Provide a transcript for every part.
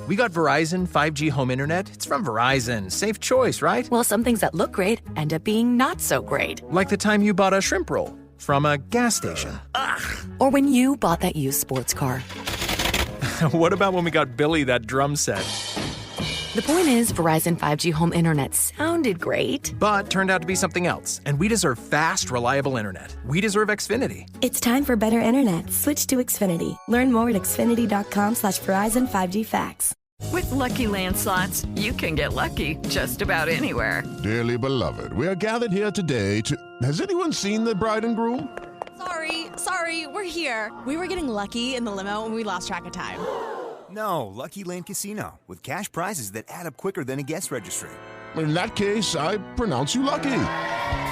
We got Verizon 5G home internet. It's from Verizon. Safe choice, right? Well, some things that look great end up being not so great. Like the time you bought a shrimp roll from a gas station. Or when you bought that used sports car. What about when we got Billy that drum set? The point is, Verizon 5G home internet sounded great, but turned out to be something else. And we deserve fast, reliable internet. We deserve Xfinity. It's time for better internet. Switch to Xfinity. Learn more at xfinity.com/Verizon 5G Facts. With Lucky Land Slots, you can get lucky just about anywhere. Dearly beloved, we are gathered here today to... Has anyone seen the bride and groom? Sorry, we're here. We were getting lucky in the limo and we lost track of time. No, Lucky Land Casino, with cash prizes that add up quicker than a guest registry. In that case, I pronounce you lucky.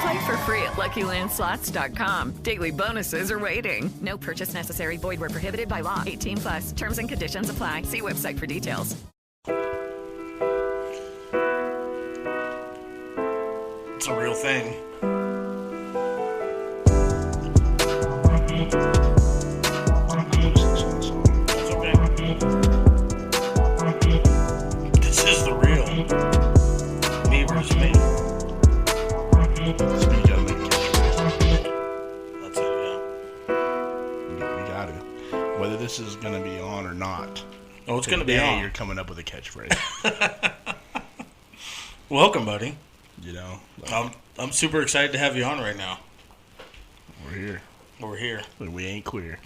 Play for free at LuckyLandSlots.com. Daily bonuses are waiting. No purchase necessary. Void where prohibited by law. 18+. Terms and conditions apply. See website for details. It's a real thing. This is the real me versus me. So you gotta make a catchphrase. That's it, yeah. We got it. Whether this is gonna be on or not. Oh, it's gonna be on. You're coming up with a catchphrase. Welcome, buddy. You know, I'm super excited to have you on right now. we're here. We're here. But we ain't queer.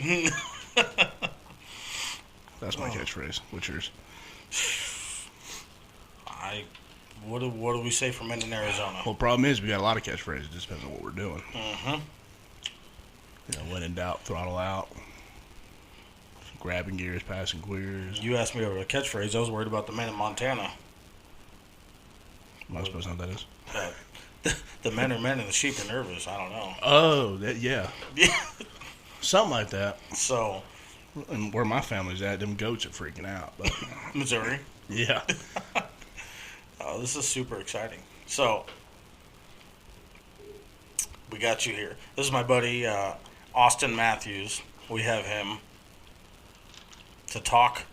That's my catchphrase. What's yours? What do we say for men in Arizona? Well, the problem is we got a lot of catchphrases. It just depends on what we're doing. Mm-hmm. You know, when in doubt, throttle out. Grabbing gears, passing queers. You asked me over a catchphrase. I was worried about the men in Montana. Am I supposed to know what that is? The men are men and the sheep are nervous. I don't know. Oh, yeah. Something like that. So, and where my family's at, them goats are freaking out. But Missouri? Yeah. Oh, this is super exciting. So, we got you here. This is my buddy, Austin Mathews. We have him to talk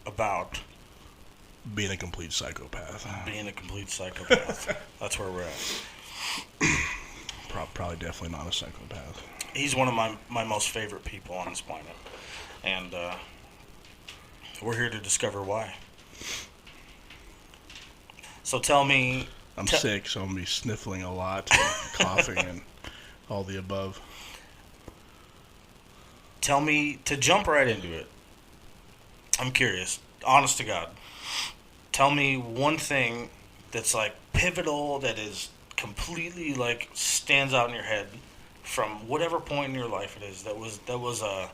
about being a complete psychopath. That's where we're at. Probably definitely not a psychopath. He's one of my most favorite people on this planet. And we're here to discover why. So tell me... I'm sick, so I'm going to be sniffling a lot, and coughing, and all the above. Tell me, to jump right into it, I'm curious, honest to God, tell me one thing that's like pivotal, that is completely like stands out in your head from whatever point in your life it is. That was a.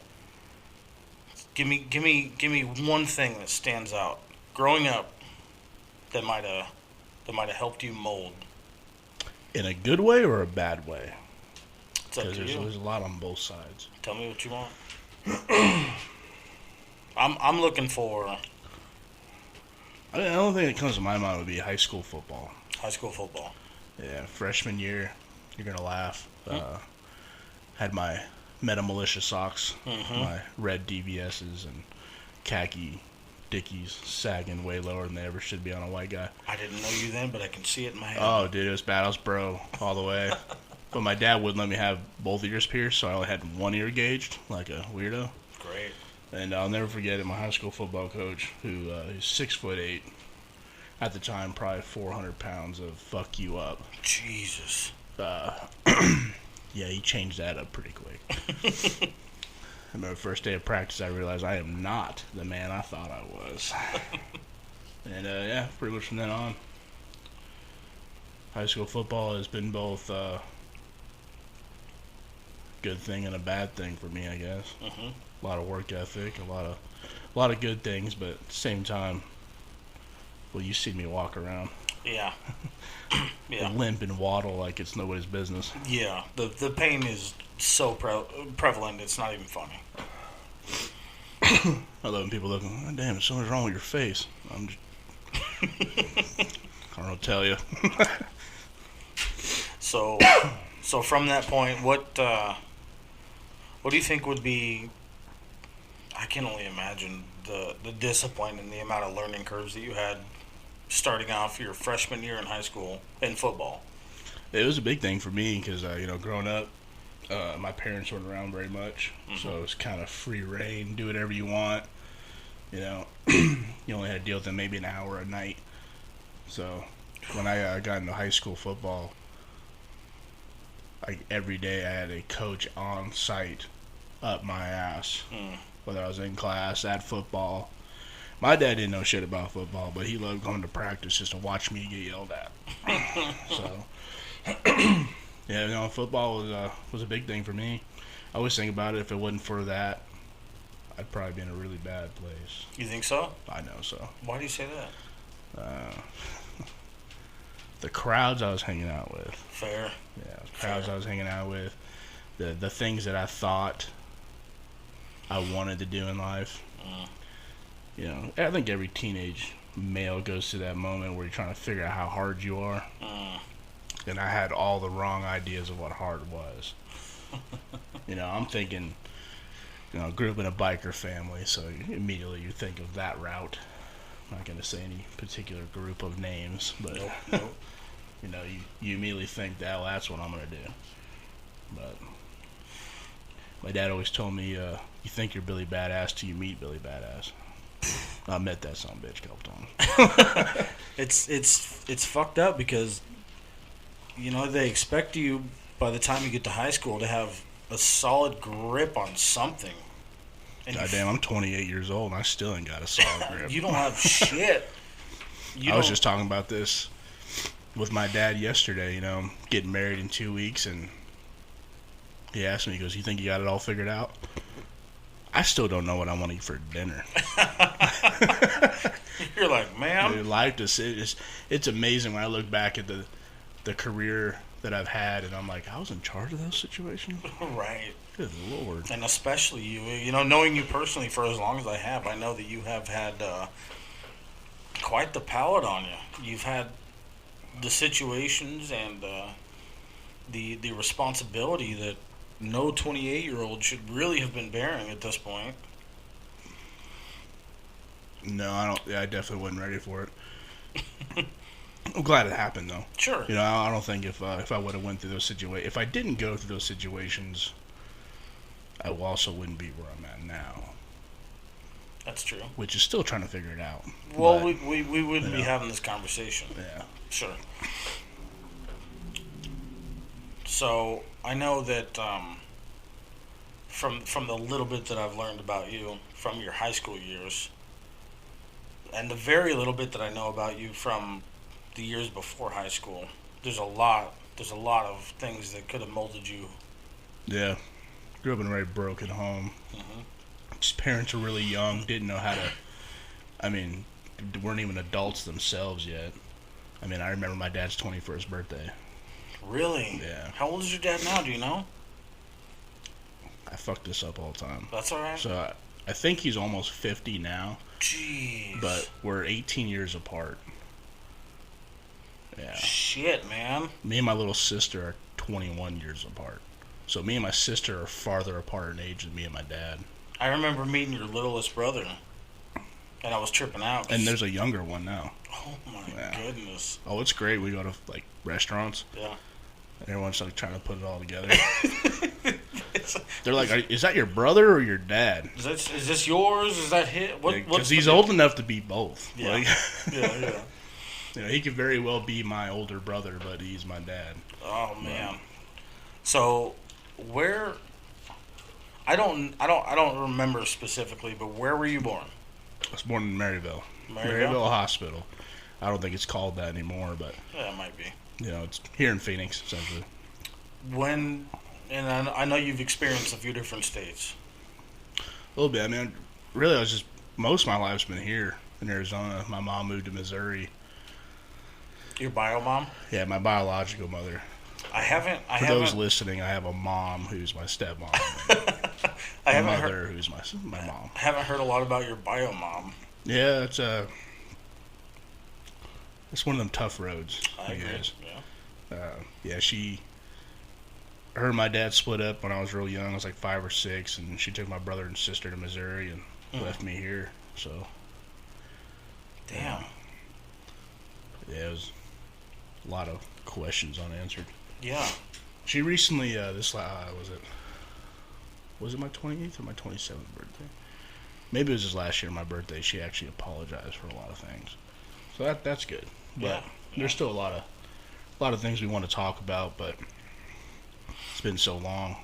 Give me one thing that stands out growing up that might have helped you mold. In a good way or a bad way? Because there's a lot on both sides. Tell me what you want. I'm looking for. The only thing that comes to my mind would be high school football. High school football. Yeah, freshman year, you're gonna laugh. Had my Meta Militia socks, my red DVSs, and khaki Dickies sagging way lower than they ever should be on a white guy. I didn't know you then, but I can see it in my head. Oh, dude, it was bad. I was bro all the way. But my dad wouldn't let me have both ears pierced, so I only had one ear gauged, like a weirdo. Great. And I'll never forget it, my high school football coach, who is 6'8", at the time, probably 400 pounds of fuck you up. Jesus. Yeah, he changed that up pretty quick. I remember the first day of practice, I realized I am not the man I thought I was. And, yeah, pretty much from then on, high school football has been both a good thing and a bad thing for me, I guess. A lot of work ethic, a lot of good things, but at the same time, well, you see me walk around. Yeah. Yeah. Limp and waddle like it's nobody's business. Yeah. The pain is so prevalent, it's not even funny. I love when people look, oh, damn, something's wrong with your face. I'm just... I don't know what to tell you. So from that point, what do you think would be... I can only imagine the discipline and the amount of learning curves that you had starting off your freshman year in high school in football. It was a big thing for me because, growing up, my parents weren't around very much, so it was kind of free reign, do whatever you want. You only had to deal with them maybe an hour a night. So when I got into high school football, every day I had a coach on site up my ass, whether I was in class, at football. My dad didn't know shit about football, but he loved going to practice just to watch me get yelled at. So, football was a big thing for me. I always think about it. If it wasn't for that, I'd probably be in a really bad place. You think so? I know so. Why do you say that? The crowds I was hanging out with. Fair. Yeah, the crowds I was hanging out with. The things that I thought I wanted to do in life. I think every teenage male goes through that moment where you're trying to figure out how hard you are. And I had all the wrong ideas of what hard was. I'm thinking, grew up in a biker family, so immediately you think of that route. I'm not going to say any particular group of names, but nope. You immediately think that, well, that's what I'm going to do. But my dad always told me, you think you're Billy Badass till you meet Billy Badass. I met that son of a bitch a couple times. It's fucked up because they expect you by the time you get to high school to have a solid grip on something. Goddamn, I'm 28 years old and I still ain't got a solid grip. You don't have shit. I was just talking about this with my dad yesterday. Getting married in 2 weeks, and he asked me, he goes, "You think you got it all figured out?" I still don't know what I want to eat for dinner. You're like, man. Dude, life it's amazing when I look back at the career that I've had, and I'm like, I was in charge of those situations. Right. Good Lord. And especially you, knowing you personally for as long as I have, I know that you have had quite the palate on you. You've had the situations and the responsibility that no 28-year-old should really have been bearing at this point. No, I don't. I definitely wasn't ready for it. I'm glad it happened, though. Sure. I don't think if I would have went through those situations, if I didn't go through those situations, I also wouldn't be where I'm at now. That's true. Which is still trying to figure it out. Well, but, we wouldn't be having this conversation. Yeah. Sure. So I know that from the little bit that I've learned about you from your high school years, and the very little bit that I know about you from the years before high school, there's a lot of things that could have molded you. Yeah. Grew up in a very broken home. His parents were really young, didn't know how to, weren't even adults themselves yet. I remember my dad's 21st birthday. Really? Yeah. How old is your dad now, do you know? I fuck this up all the time. That's all right. So I think he's almost 50 now. Jeez. But we're 18 years apart. Yeah. Shit, man. Me and my little sister are 21 years apart. So me and my sister are farther apart in age than me and my dad. I remember meeting your littlest brother, and I was tripping out. And there's a younger one now. Oh, my goodness. Oh, it's great. We go to, restaurants. Yeah. And everyone's, trying to put it all together. They're like, is that your brother or your dad? Is this yours? Is that his? Because he's old enough to be both. Yeah. Yeah. He could very well be my older brother, but he's my dad. Oh, man. So, where... I don't remember specifically, but where were you born? I was born in Maryville. Maryville Hospital. I don't think it's called that anymore, but... Yeah, it might be. It's here in Phoenix, essentially. And I know you've experienced a few different states. A little bit. Really, most of my life's been here in Arizona. My mom moved to Missouri. Your bio mom? Yeah, my biological mother. For those listening, I have a mom who's my stepmom. A mother who's my mom. I haven't heard a lot about your bio mom. Yeah, it's one of them tough roads. I agree. Yeah, she her and my dad split up when I was real young. I was like 5 or 6, and she took my brother and sister to Missouri and left me here. So, damn. Yeah, it was a lot of questions unanswered. Yeah. She recently, was it my 28th or my 27th birthday? Maybe it was just last year, my birthday. She actually apologized for a lot of things. So that's good. But there's still a lot of things we want to talk about, but it's been so long.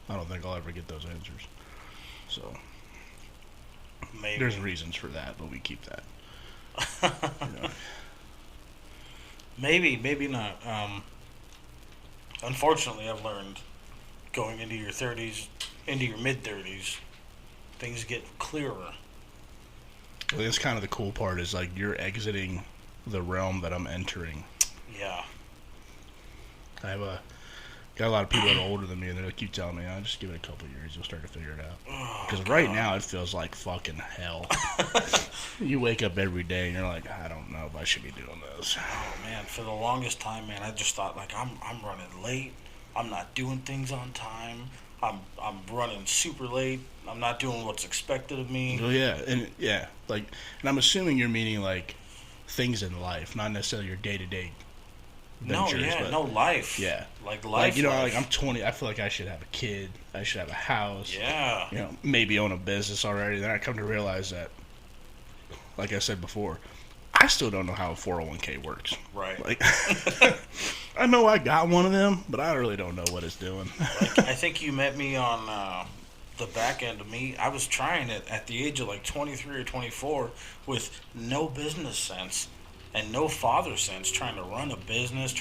I don't think I'll ever get those answers. So maybe there's reasons for that, but we keep that. You know. Maybe not. Unfortunately, I've learned going into your 30s, into your mid-30s, things get clearer. Well, that's kind of the cool part is like you're exiting the realm that I'm entering. Yeah. I have got a lot of people that are older than me, and they keep telling me, just give it a couple years, you'll start to figure it out. Because right now it feels like fucking hell. You wake up every day and you're like, I don't know if I should be doing this. Oh man, for the longest time, man, I just thought like I'm running late. I'm not doing things on time. I'm running super late. I'm not doing what's expected of me. Well, and I'm assuming you're meaning like things in life, not necessarily your day-to-day ventures. No life. Yeah, like life. Like, you know, life. like I'm 20. I feel like I should have a kid. I should have a house. Yeah. You know, maybe own a business already. Then I come to realize that, like I said before, I still don't know how a 401k works. Right. Like, I know I got one of them, but I really don't know what it's doing. Like, I think you met me on the back end of me. I was trying it at the age of like 23 or 24 with no business sense and no father sense, trying to run a business,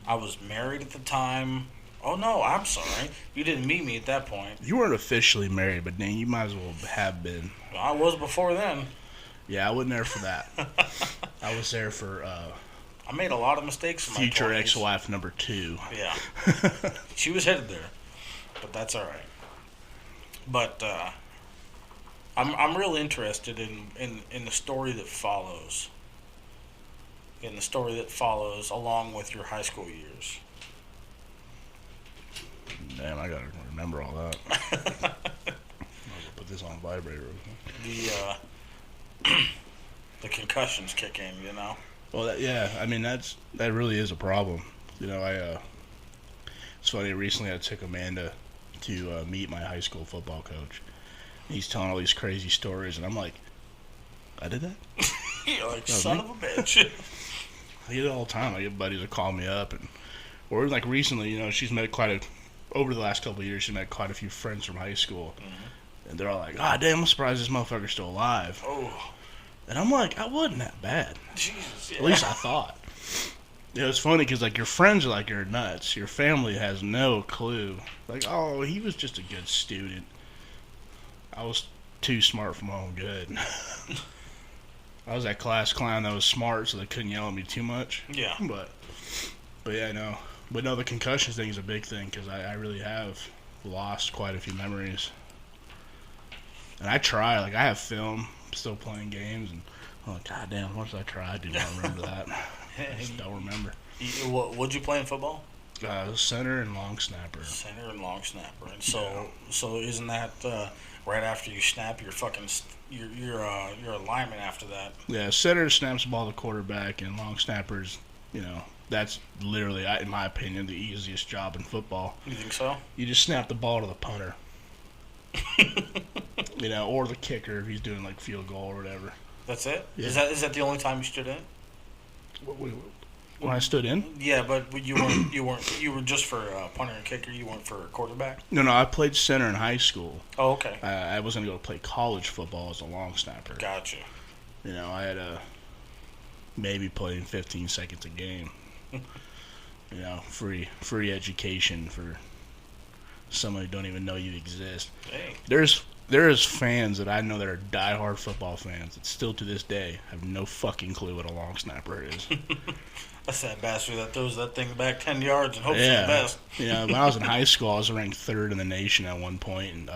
I was married at the time. Oh no, I'm sorry. You didn't meet me at that point. You weren't officially married, but dang, you might as well have been. I was before then. Yeah, I wasn't there for that. I was there for I made a lot of mistakes in my future 20s. ex-wife number 2. Yeah. She was headed there. But that's all right. But I'm real interested in the story that follows. In the story that follows along with your high school years. Damn, I gotta remember all that. I'll put this on vibrator. The concussions kick in, you know. Well, I mean that really is a problem. You know, it's funny. Recently, I took Amanda to meet my high school football coach. He's telling all these crazy stories, and I'm like, I did that? You're like, son of a bitch. I get it all the time. I get buddies that call me up, or like recently, you know, she's met over the last couple of years, she met quite a few friends from high school, and they're all like, damn, I'm surprised this motherfucker's still alive. Oh. And I'm like, I wasn't that bad. Jesus, yeah. At least I thought. You know, it's funny because, like, your friends are like, you're nuts. Your family has no clue. Like, oh, he was just a good student. I was too smart for my own good. I was that class clown that was smart, so they couldn't yell at me too much. Yeah. But yeah, no. But no, the concussion thing is a big thing because I really have lost quite a few memories. And I try. Like, I have film, still playing games, and I'm like, God damn, what did I try? I do not remember that. I just don't remember. What'd you play in football? Center and long snapper. Center and long snapper. And so isn't that right after you snap, you're a lineman after that? Yeah, center snaps the ball to the quarterback, and long snappers, you know, that's literally, in my opinion, the easiest job in football. You think so? You just snap the ball to the punter. You know, or the kicker if he's doing like field goal or whatever. That's it? Yeah. Is that the only time you stood in? When I stood in? Yeah, but you were just for punter and kicker. You weren't for quarterback. No, I played center in high school. Oh, okay. I was gonna go play college football as a long snapper. Gotcha. You know, I had maybe playing 15 seconds a game. You know, free education for somebody who don't even know you exist. Hey. There's fans that I know that are diehard football fans that still to this day have no fucking clue what a long snapper is. That's that bastard that throws that thing back 10 yards and hopes for the best. Yeah, when I was in high school, I was ranked 3rd in the nation at one point, and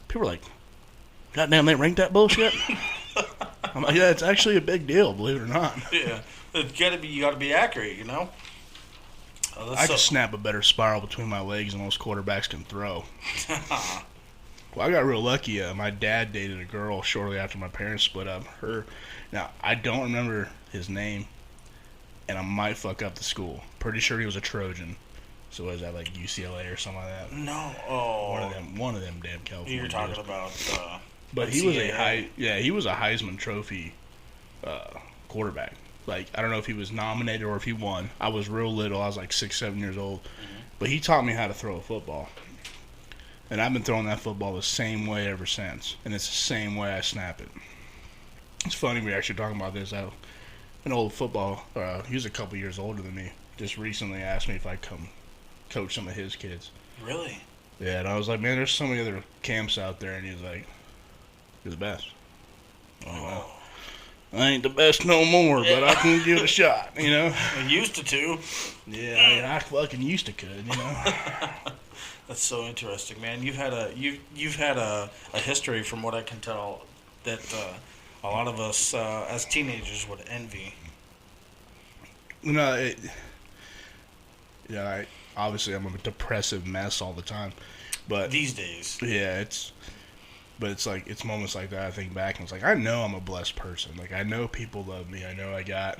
people were like, God damn, they ranked that bullshit? I'm like, yeah, it's actually a big deal, believe it or not. Yeah, you gotta be accurate, you know. I can snap a better spiral between my legs than most quarterbacks can throw. Well, I got real lucky. My dad dated a girl shortly after my parents split up. Now, I don't remember his name, and I might fuck up the school. Pretty sure he was a Trojan. So was that like UCLA or something like that? No. Oh. One of them damn California. You're talking about. But he was he was a Heisman Trophy quarterback. Like, I don't know if he was nominated or if he won. I was real little. I was like 6, 7 years old. Mm-hmm. But he taught me how to throw a football. And I've been throwing that football the same way ever since. And it's the same way I snap it. It's funny we're actually talking about this. An old football, he was a couple years older than me, just recently asked me if I'd come coach some of his kids. Really? Yeah, and I was like, man, there's so many other camps out there. And he's like, you're the best. Oh, well. I ain't the best no more, but I can give it a shot, you know? I used to. Yeah, I fucking used to could, you know? That's so interesting, man. You've had a history, from what I can tell, that a lot of us as teenagers would envy. No, obviously I'm a depressive mess all the time, but these days, yeah, it's moments like that I think back and it's like I know I'm a blessed person. Like I know people love me. I know I got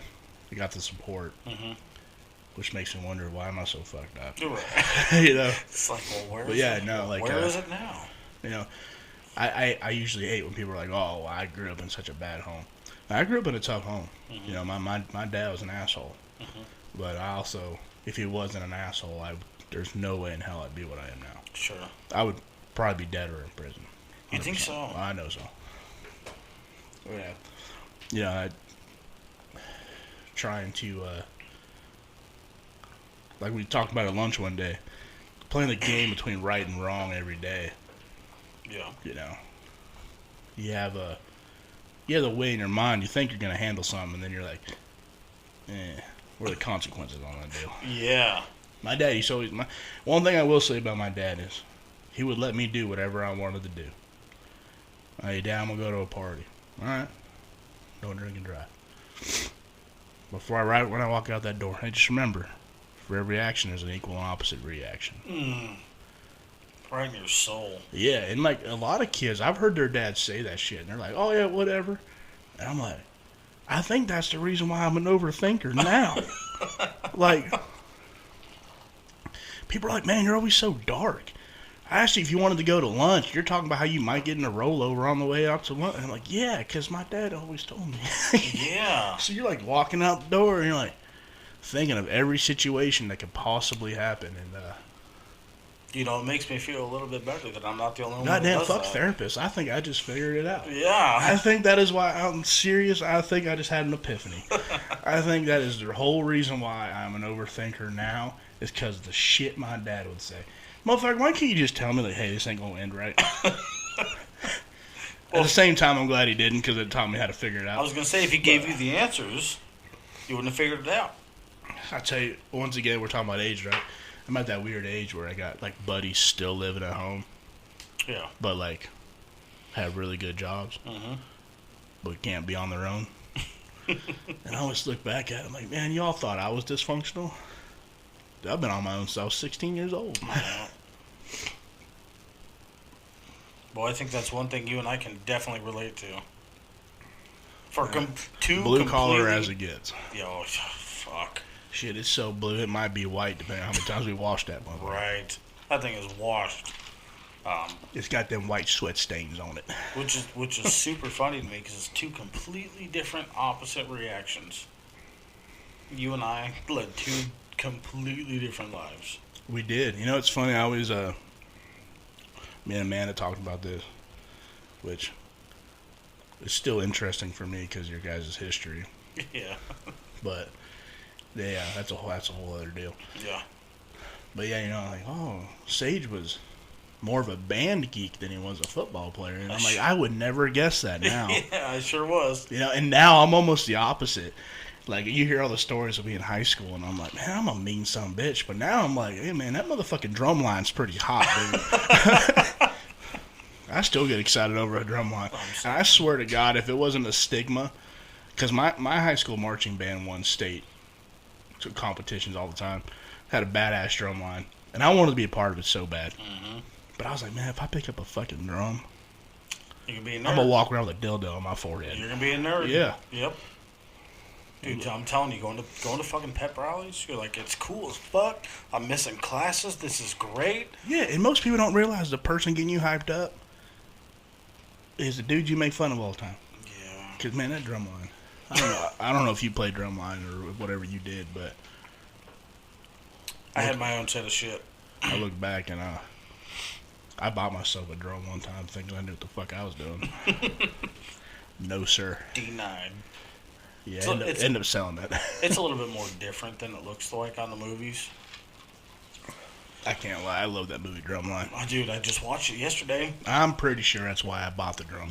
the support. Mm-hmm. Which makes me wonder, why am I so fucked up? Right. You know? It's like, well, where is it now? You know, I usually hate when people are like, oh, I grew up in such a bad home. I grew up in a tough home. Mm-hmm. You know, my dad was an asshole. Mm-hmm. But I also, if he wasn't an asshole, there's no way in hell I'd be what I am now. Sure. I would probably be dead or in prison. 100%. You think so? I know so. Yeah. You know, trying to... like we talked about at lunch one day, playing the game between right and wrong every day. Yeah. You know, you have a way in your mind. You think you're gonna handle something, and then you're like, what are the consequences on that deal? Yeah. My dad used to always. One thing I will say about my dad is, he would let me do whatever I wanted to do. Hey, Dad, I'm gonna go to a party. All right. Don't drink and drive. When I walk out that door, hey, just remember. For every action, there's an equal and opposite reaction. Right in your soul. Yeah, and like a lot of kids, I've heard their dads say that shit, and they're like, oh yeah, whatever. And I'm like, I think that's the reason why I'm an overthinker now. Like, people are like, man, you're always so dark. I asked you if you wanted to go to lunch. You're talking about how you might get in a rollover on the way out to lunch. And I'm like, yeah, because my dad always told me. Yeah. So you're like walking out the door, and you're like, thinking of every situation that could possibly happen, and you know, it makes me feel a little bit better that I'm not the only one. Goddamn, fuck therapists. I think I just figured it out. Yeah. I think that is why I'm serious. I think I just had an epiphany. I think that is the whole reason why I'm an overthinker now, is because of the shit my dad would say. Motherfucker, why can't you just tell me, like, hey, this ain't gonna end right? At the same time, I'm glad he didn't, because it taught me how to figure it out. I was gonna say, if he gave you the answers, you wouldn't have figured it out. I tell you, once again, we're talking about age, right? I'm at that weird age where I got, like, buddies still living at home. Yeah. But, like, have really good jobs. Mm-hmm. But can't be on their own. And I always look back at it, I'm like, man, y'all thought I was dysfunctional? I've been on my own since I was 16 years old. Yeah. Well, I think that's one thing you and I can definitely relate to. For two blue collar as it gets. Yo, fuck. Shit, it's so blue it might be white depending on how many times we washed that one. Right. That thing is washed. It's got them white sweat stains on it. Which is super funny to me because it's two completely different opposite reactions. You and I led two completely different lives. We did. You know, it's funny. I always, me and Amanda talked about this, which is still interesting for me because your guys' history. Yeah. But yeah, that's a whole other deal. Yeah. But yeah, you know, like, oh, Sage was more of a band geek than he was a football player, and I'm like, I would never guess that now. Yeah, I sure was. You know, and now I'm almost the opposite. Like, you hear all the stories of me in high school, and I'm like, man, I'm a mean son of a bitch. But now I'm like, hey, man, that motherfucking drum line's pretty hot, dude. I still get excited over a drum line. And I swear to God, if it wasn't a stigma, because my high school marching band won state competitions all the time. had a badass drum line, and I wanted to be a part of it so bad. Mm-hmm. But I was like, man, if I pick up a fucking drum, you can be a nerd. I'm gonna walk around with a dildo on my forehead. You're gonna be a nerd. Yeah. Yep. Dude, I'm telling you, going to fucking pep rallies, you're like, it's cool as fuck. I'm missing classes. This is great. Yeah, and most people don't realize the person getting you hyped up is the dude you make fun of all the time. Yeah. Because, man, that drum line. I don't know if you played drum line or whatever you did, but I had my own set of shit. I look back and I bought myself a drum one time thinking I knew what the fuck I was doing. No, sir. D9. Yeah, So end up selling that. It's a little bit more different than it looks like on the movies. I can't lie. I love that movie Drumline. Oh, dude, I just watched it yesterday. I'm pretty sure that's why I bought the drum.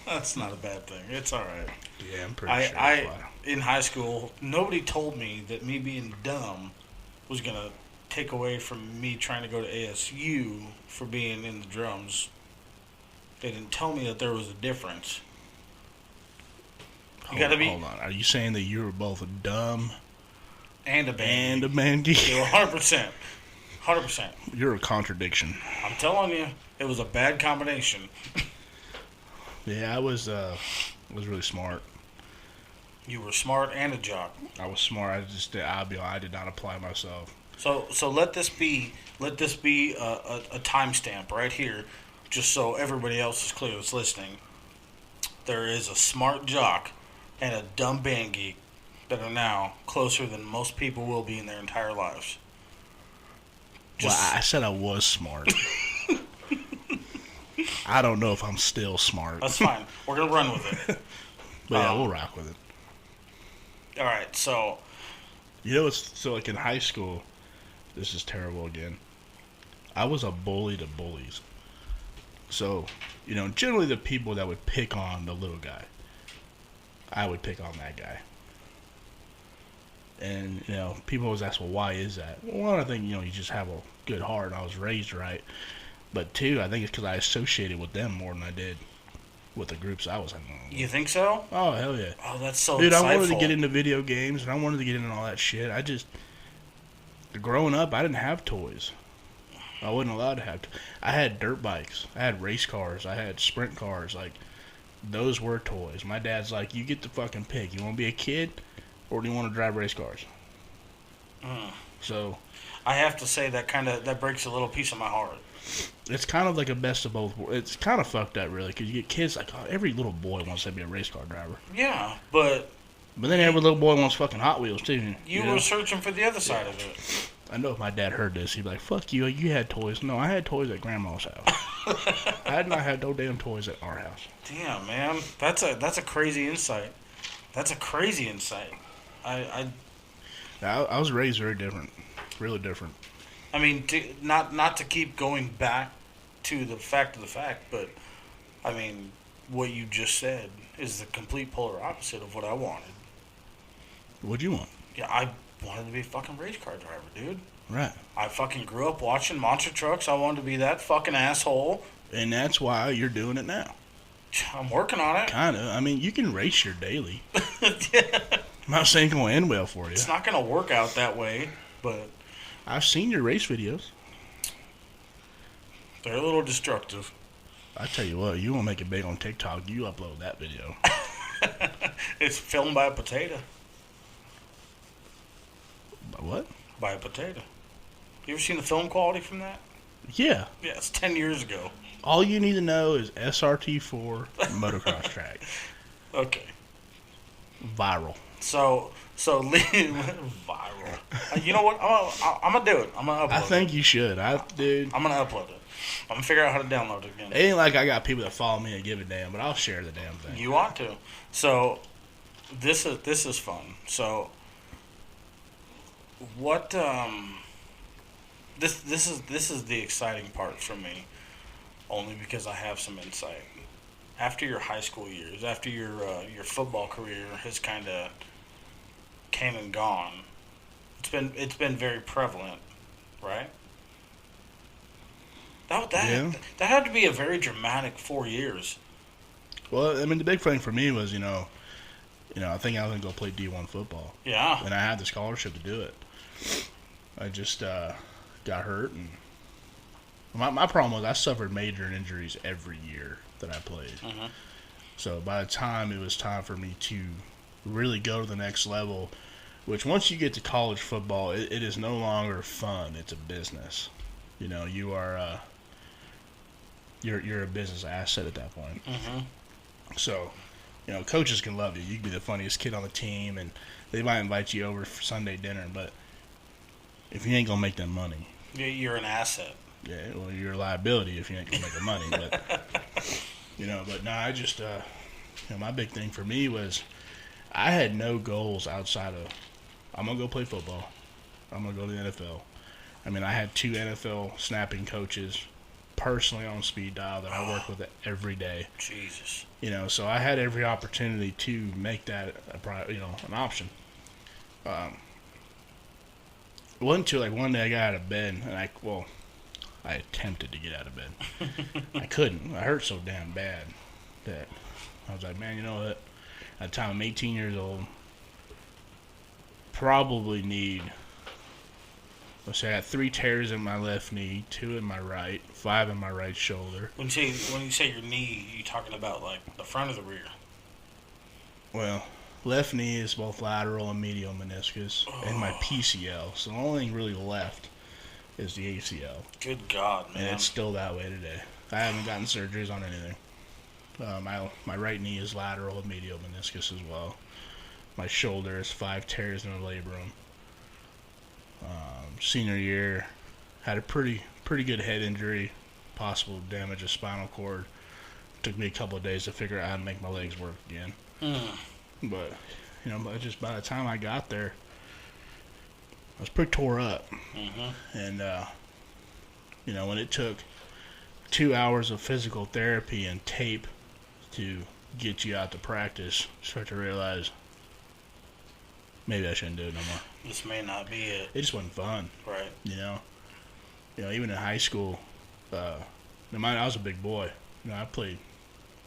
That's not a bad thing. It's all right. Yeah, I'm pretty sure that's why. In high school, nobody told me that me being dumb was going to take away from me trying to go to ASU for being in the drums. They didn't tell me that there was a difference. You gotta be. Hold on. Are you saying that you were both dumb and a band and a man geek? 100%. 100%. You're a contradiction. I'm telling you, it was a bad combination. Yeah, I was really smart. You were smart and a jock. I was smart. I did not apply myself. So let this be a timestamp right here, just so everybody else is clear that's listening. There is a smart jock and a dumb band geek that are now closer than most people will be in their entire lives. Well, I said I was smart. I don't know if I'm still smart. That's fine. We're going to run with it. But yeah, we'll rock with it. All right, so... You know, so like in high school, this is terrible again. I was a bully to bullies. So, you know, generally the people that would pick on the little guy, I would pick on that guy. And, you know, people always ask, well, why is that? Well, one, I think, you know, you just have a good heart. I was raised right. But two, I think it's because I associated with them more than I did with the groups I was in. You think so? Oh, hell yeah. Oh, that's so Dude, insightful. I wanted to get into video games, and I wanted to get into all that shit. Growing up, I didn't have toys. I wasn't allowed to have. I had dirt bikes. I had race cars. I had sprint cars. Like, those were toys. My dad's like, you get the fucking pick. You want to be a kid, or do you want to drive race cars? So, I have to say that breaks a little piece of my heart. It's kind of like a best of both worlds. It's kind of fucked up, really, because you get kids like, oh, every little boy wants to be a race car driver. Yeah, but then every little boy wants fucking Hot Wheels, too. You were searching for the other side of it. I know if my dad heard this, he'd be like, fuck you, you had toys. No, I had toys at Grandma's house. I had not had no damn toys at our house. Damn, man. That's a crazy insight. That's a crazy insight. I was raised very different. Really different. I mean, not to keep going back to the fact of the fact, but, I mean, what you just said is the complete polar opposite of what I wanted. What'd you want? Yeah, I wanted to be a fucking race car driver, dude. Right. I fucking grew up watching monster trucks. I wanted to be that fucking asshole. And that's why you're doing it now. I'm working on it. Kind of. I mean, you can race your daily. Yeah. I'm not saying it's going to end well for you. It's not going to work out that way, but... I've seen your race videos. They're a little destructive. I tell you what, you want to make it big on TikTok, you upload that video. It's filmed by a potato. By what? By a potato. You ever seen the film quality from that? Yeah. Yeah, it's 10 years ago. All you need to know is SRT4 motocross track. Okay. Viral. So viral. You know what? I'm gonna do it. I'm gonna upload it. I think you should. Dude. I'm gonna upload it. I'm gonna figure out how to download it again. It ain't like I got people that follow me and give a damn, but I'll share the damn thing. You ought to. So this is fun. So what? This is the exciting part for me, only because I have some insight. After your high school years, after your football career has kind of came and gone, it's been very prevalent, right? That had to be a very dramatic 4 years. Well, I mean, the big thing for me was, you know, I think I was gonna go play D1 football. Yeah. And I had the scholarship to do it. I just got hurt, and my problem was I suffered major injuries every year that I played. So by the time it was time for me to really go to the next level, which once you get to college football, it is no longer fun. It's a business. You know, you are you're a business asset at that point. So, you know, coaches can love you. You can be the funniest kid on the team, and they might invite you over for Sunday dinner, but if you ain't gonna make that money, you're an asset. Yeah, well, you're a liability if you ain't gonna make the money. But you know, but no, I just you know, my big thing for me was I had no goals outside of I'm gonna go play football. I'm gonna go to the NFL. I mean, I had 2 NFL snapping coaches personally on speed dial that I work with every day. Jesus. You know, so I had every opportunity to make that an option. It wasn't until like one day I got out of bed, and I attempted to get out of bed. I couldn't. I hurt so damn bad that I was like, man, you know what? At the time I'm 18 years old, probably need. Let's say I got 3 tears in my left knee, 2 in my right, 5 in my right shoulder. When you say your knee, you talking about like the front or the rear? Well, left knee is both lateral and medial meniscus, and my PCL. So the only thing really left is the ACL. Good God, man! And it's still that way today. I haven't gotten surgeries on anything. My right knee is lateral and medial meniscus as well. My shoulder is 5 tears in the labrum. Senior year, had a pretty good head injury, possible damage of spinal cord. Took me a couple of days to figure out how to make my legs work again. But you know, just by the time I got there, I was pretty tore up. And you know, when it took 2 hours of physical therapy and tape to get you out to practice, start to realize maybe I shouldn't do it no more. This may not be it. It just wasn't fun. Right. You know, even in high school, I was a big boy. You know,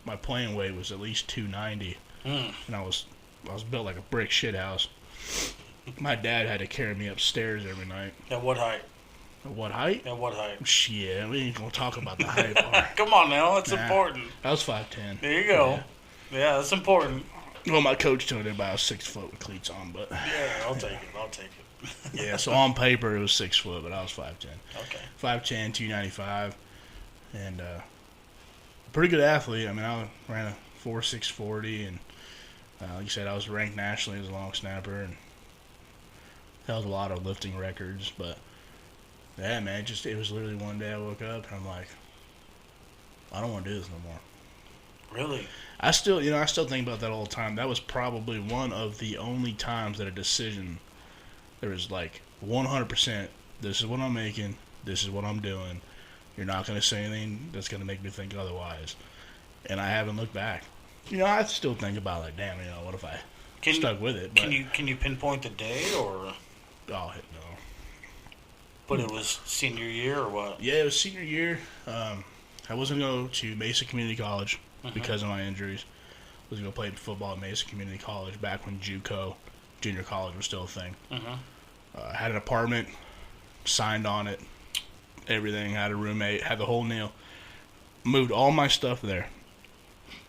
my playing weight was at least 290, and I was built like a brick shit house. My dad had to carry me upstairs every night. At what height? At what height? At what height? Shit, we ain't gonna talk about the height part. Come on now, it's important. I was 5'10". There you go. Yeah, that's important. Well, my coach told me I was 6 foot with cleats on, but yeah, I'll take it. Yeah, so on paper it was 6 foot, but I was 5'10". Okay. 5'10", 295, and pretty good athlete. I mean, I ran a 4.6 40, and like you said, I was ranked nationally as a long snapper, and held a lot of lifting records. But yeah, man, it was literally one day I woke up and I'm like, I don't want to do this no more. Really? I still think about that all the time. That was probably one of the only times that a decision, there was like 100%, this is what I'm making, this is what I'm doing. You're not going to say anything that's going to make me think otherwise. And I haven't looked back. You know, I still think about like, damn, you know, what if I stuck with it? But, can you pinpoint the day or? Oh, heck no. But it was senior year or what? Yeah, it was senior year. I wasn't going to go to Mesa Community College because of my injuries. I was going to play football at Mesa Community College back when JUCO, junior college, was still a thing. I had an apartment, signed on it, everything, had a roommate, had the whole deal. Moved all my stuff there.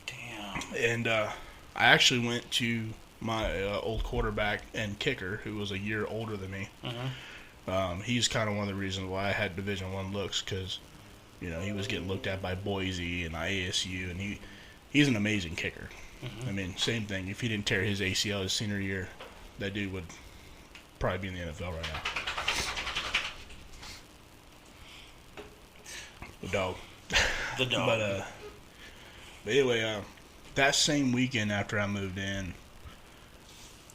Damn. And I actually went to my old quarterback and kicker, who was a year older than me. He's kind of one of the reasons why I had Division I looks, because you know, he was getting looked at by Boise and ASU, and he's an amazing kicker. I mean, same thing. If he didn't tear his ACL his senior year, that dude would probably be in the NFL right now. The dog. The dog. But anyway, that same weekend after I moved in,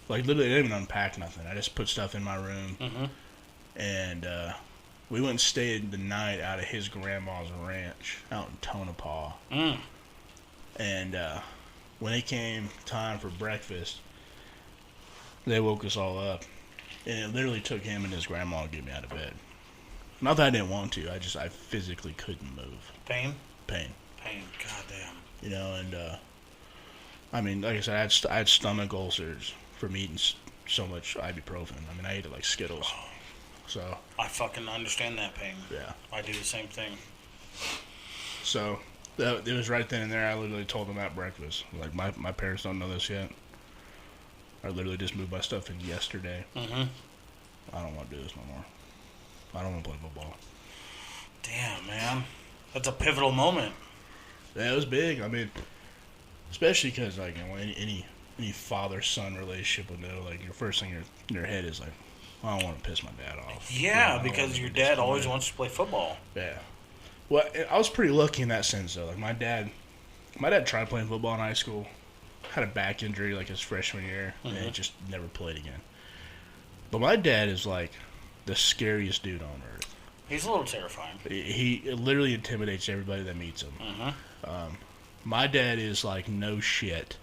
like literally I didn't even unpack nothing. I just put stuff in my room, and we went and stayed the night out of his grandma's ranch out in Tonopah. And when it came time for breakfast, they woke us all up. And it literally took him and his grandma to get me out of bed. Not that I didn't want to. I physically couldn't move. Pain? Pain. Goddamn. You know, and I mean, like I said, I had stomach ulcers from eating so much ibuprofen. I mean, I ate it like Skittles. So I fucking understand that pain. yeah, I do the same thing. so it was right then and there. I literally told them at breakfast, like my parents don't know this yet. I literally just moved my stuff in yesterday. Mm-hmm. I don't want to do this no more. I don't want to play football. Damn, man, that's a pivotal moment. Yeah, it was big. I mean, especially because like any father-son relationship would know, like your first thing in your head is like, I don't want to piss my dad off. Yeah, because your dad always wants to play football. Yeah. Well, I was pretty lucky in that sense though. Like my dad tried playing football in high school, had a back injury like his freshman year, and just never played again. But my dad is like the scariest dude on earth. He's a little terrifying. He literally intimidates everybody that meets him. My dad is like no shit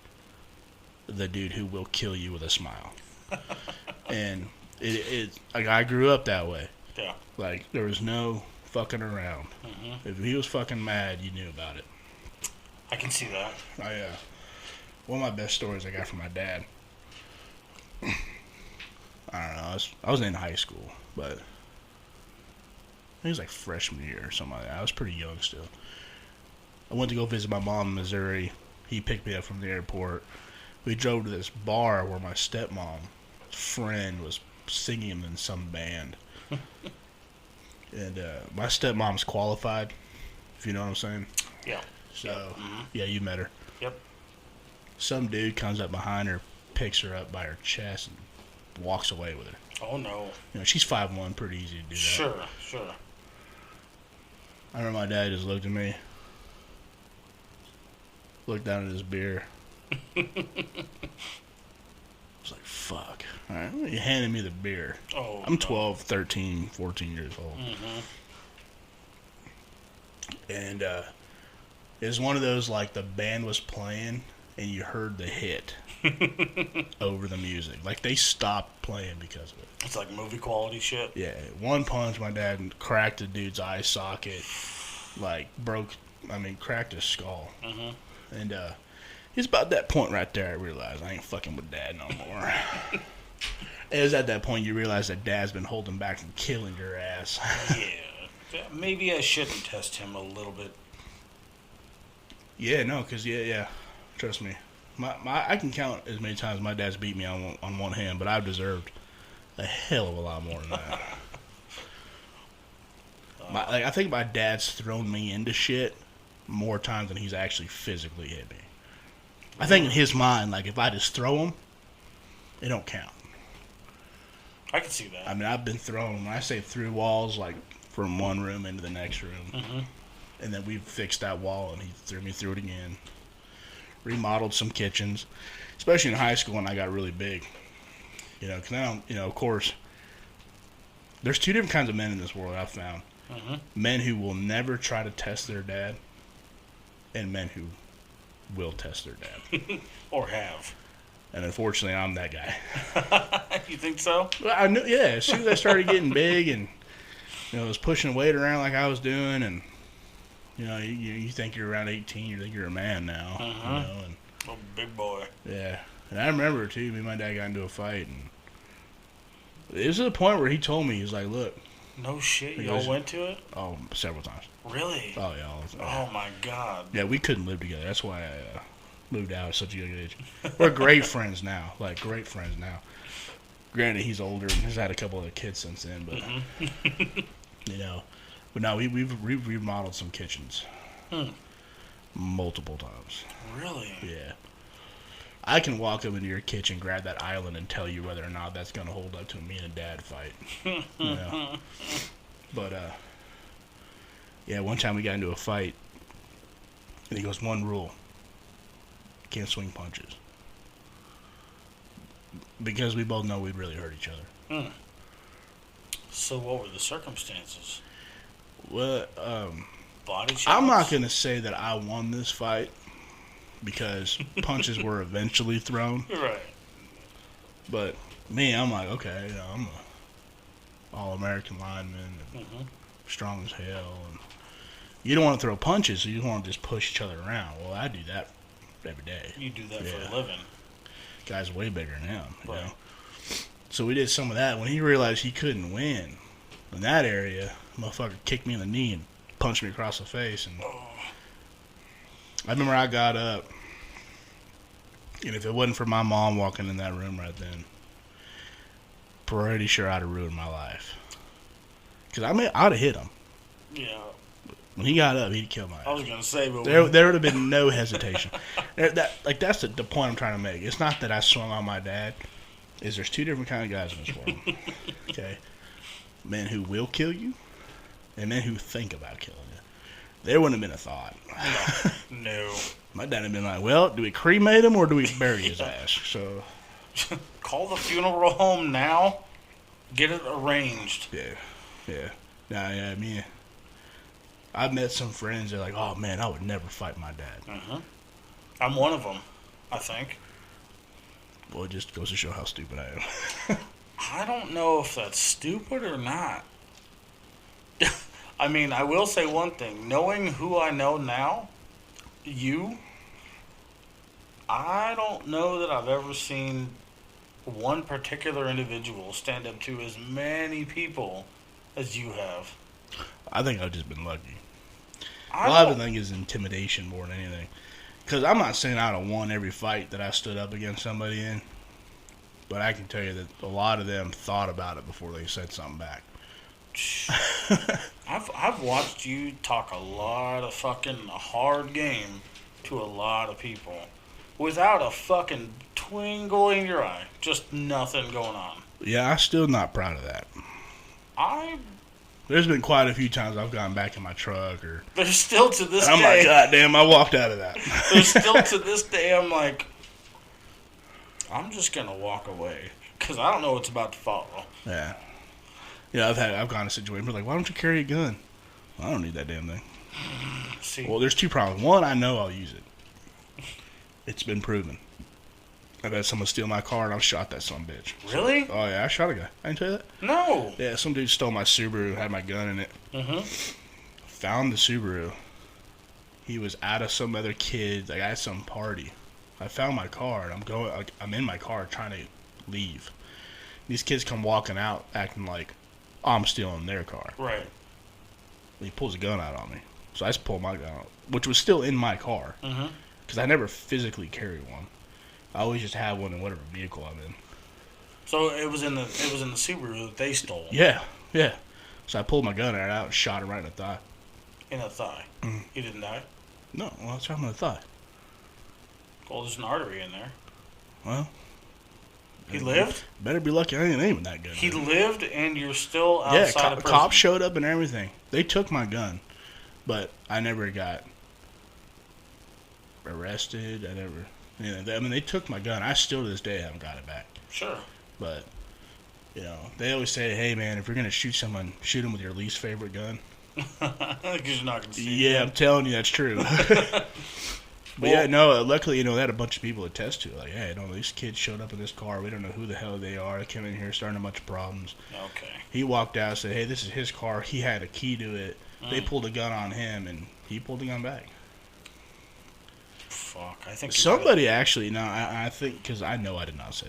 the dude who will kill you with a smile. And it like I grew up that way. Yeah. Like there was no fucking around. If he was fucking mad, you knew about it. I can see that. One of my best stories I got from my dad. I don't know. I was in high school, but I think it was like freshman year or something like that. I was pretty young still. I went to go visit my mom in Missouri. He picked me up from the airport. We drove to this bar where my stepmom's friend was singing in some band. And my stepmom's qualified, if you know what I'm saying. Yeah. So, yeah, you met her. Yep. Some dude comes up behind her, picks her up by her chest, and walks away with her. Oh, no. You know, she's 5'1", pretty easy to do that. Sure. I remember my dad just looked at me, looked down at his beer. I was like, fuck. All right, he handed me the beer. Oh, I'm 12, 13, 14 years old. And it was one of those, like, the band was playing, and you heard the hit over the music. Like, they stopped playing because of it. It's like movie quality shit. Yeah, one punch, my dad cracked a dude's eye socket, like, cracked his skull. And it's about that point right there I realized I ain't fucking with dad no more. It was at that point you realize that dad's been holding back from killing your ass. Yeah. Maybe I shouldn't test him a little bit. Yeah, no, because, yeah. Trust me. I can count as many times my dad's beat me on one hand, but I've deserved a hell of a lot more than that. I think my dad's thrown me into shit more times than he's actually physically hit me. I think in his mind, like, if I just throw him, it don't count. I can see that. I mean, I've been thrown, when I say through walls, like, from one room into the next room. And then we fixed that wall, and he threw me through it again. Remodeled some kitchens, especially in high school when I got really big. You know, because now, of course, there's two different kinds of men in this world I've found. Men who will never try to test their dad, and men who will test their dad. Or have. And unfortunately, I'm that guy. You think so? Well, I knew, yeah. As soon as I started getting big and, was pushing weight around like I was doing, and, you think you're around 18, you think you're a man now. And, oh, big boy. Yeah. And I remember, too, me and my dad got into a fight, and it was to the point where he told me, he was like, look. No shit, y'all went to it? Oh, several times. Really? Oh, yeah. Oh, my God. Yeah, we couldn't live together. That's why I moved out at such a young age. We're great friends now. Like, great friends now. Granted, he's older and has had a couple of kids since then, but, But no, we've remodeled some kitchens. Multiple times. Really? Yeah. I can walk up into your kitchen, grab that island, and tell you whether or not that's going to hold up to a me and a dad fight. But, yeah, one time we got into a fight, and he goes, one rule. Can't swing punches. Because we both know we'd really hurt each other. So what were the circumstances? Well, body shots? I'm not going to say that I won this fight because punches were eventually thrown. Right. But me, I'm like, okay, I'm a all-American lineman, and strong as hell. And you don't want to throw punches, so you want to just push each other around. Well, I do that every day. You do that for a living. Guy's way bigger than him, you know. So we did some of that. When he realized he couldn't win, In that area, motherfucker kicked me in the knee and punched me across the face. And I remember I got up, and if it wasn't for my mom walking in that room right then, pretty sure I'd have ruined my life. Because I'd have hit him. Yeah. When he got up, he'd kill my ass. I was going to say, but... There would have been no hesitation. That's the point I'm trying to make. It's not that I swung on my dad. There's two different kind of guys in this world. Okay? Men who will kill you, and men who think about killing you. There wouldn't have been a thought. No. My dad had been like, well, do we cremate him or do we bury his ass? So... Call the funeral home now. Get it arranged. Yeah. Nah, yeah, I mean... I've met some friends that are like, oh, man, I would never fight my dad. I'm one of them, I think. Well, it just goes to show how stupid I am. I don't know if that's stupid or not. I mean, I will say one thing. Knowing who I know now, I don't know that I've ever seen one particular individual stand up to as many people as you have. I think I've just been lucky. A lot of it, I think, is intimidation more than anything. Because I'm not saying I'd have won every fight that I stood up against somebody in, but I can tell you that a lot of them thought about it before they said something back. I've watched you talk a lot of fucking hard game to a lot of people without a fucking twinkle in your eye. Just nothing going on. Yeah, I'm still not proud of that. There's been quite a few times I've gotten back in my truck or... There's still to this day... I'm like, God damn, I walked out of that. There's still to this day, I'm like, I'm just going to walk away because I don't know what's about to follow. Yeah. Yeah, I've gone in a situation where like, why don't you carry a gun? Well, I don't need that damn thing. See, well, there's two problems. One, I know I'll use it. It's been proven. I've had someone steal my car and I've shot that son of a bitch. Really? Oh, yeah, I shot a guy. I didn't tell you that? No. Yeah, some dude stole my Subaru, had my gun in it. Found the Subaru. He was out of some other kid, like at some party. I found my car and I'm in my car trying to leave. These kids come walking out acting like I'm stealing their car. Right. He pulls a gun out on me. So I just pulled my gun out, which was still in my car. Because I never physically carried one. I always just have one in whatever vehicle I'm in. So it was in the Subaru that they stole. Yeah. So I pulled my gun out and shot him right in the thigh. In the thigh. He didn't die? No, well, I shot him in the thigh. Well, there's an artery in there. Well, he lived? Better be lucky I ain't aiming that gun. He lived and you're still outside of prison? Yeah, cops showed up and everything. They took my gun, but I never got arrested. I mean, they took my gun. I still to this day haven't got it back. Sure. But, they always say, hey, man, if you're going to shoot someone, shoot them with your least favorite gun. Because you're not going to see it. Yeah, I'm telling you, that's true. But luckily, they had a bunch of people attest to it. Like, hey, these kids showed up in this car. We don't know who the hell they are. They came in here starting a bunch of problems. Okay. He walked out and said, hey, this is his car. He had a key to it. They pulled a gun on him, and he pulled the gun back. Fuck, I think somebody actually, I think, because I know I did not say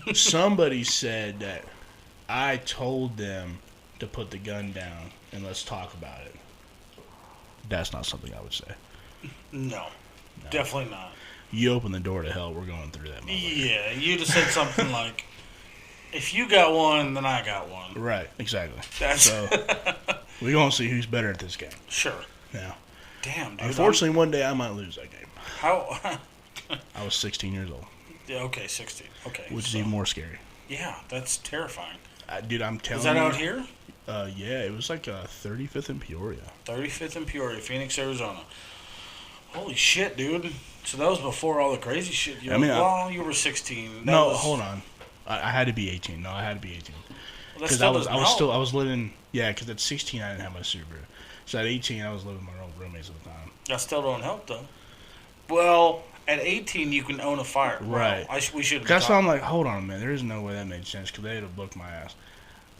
this. Somebody said that I told them to put the gun down and let's talk about it. That's not something I would say. No, definitely not. You open the door to hell, we're going through that. Yeah, you'd have said something like, if you got one, then I got one. Right, exactly. So, we're going to see who's better at this game. Sure. Yeah. Damn, dude. Unfortunately, one day I might lose that game. How? I was 16 years old. Yeah, okay, 16. Okay. Which is even more scary. Yeah, that's terrifying. Dude, I'm telling you. Is that you, out here? Yeah, it was like 35th in Peoria. 35th in Peoria, Phoenix, Arizona. Holy shit, dude. So that was before all the crazy shit. You were 16. Hold on. I had to be 18. No, I had to be 18. Because I was living. Yeah, because at 16 I didn't have my Subaru. So at 18 I was living with my own roommates at the time. That still don't help though. Well, at 18 you can own a fire. Right. Well, we shouldn't. That's why I'm like, hold on a minute. There is no way that made sense because they'd have booked my ass.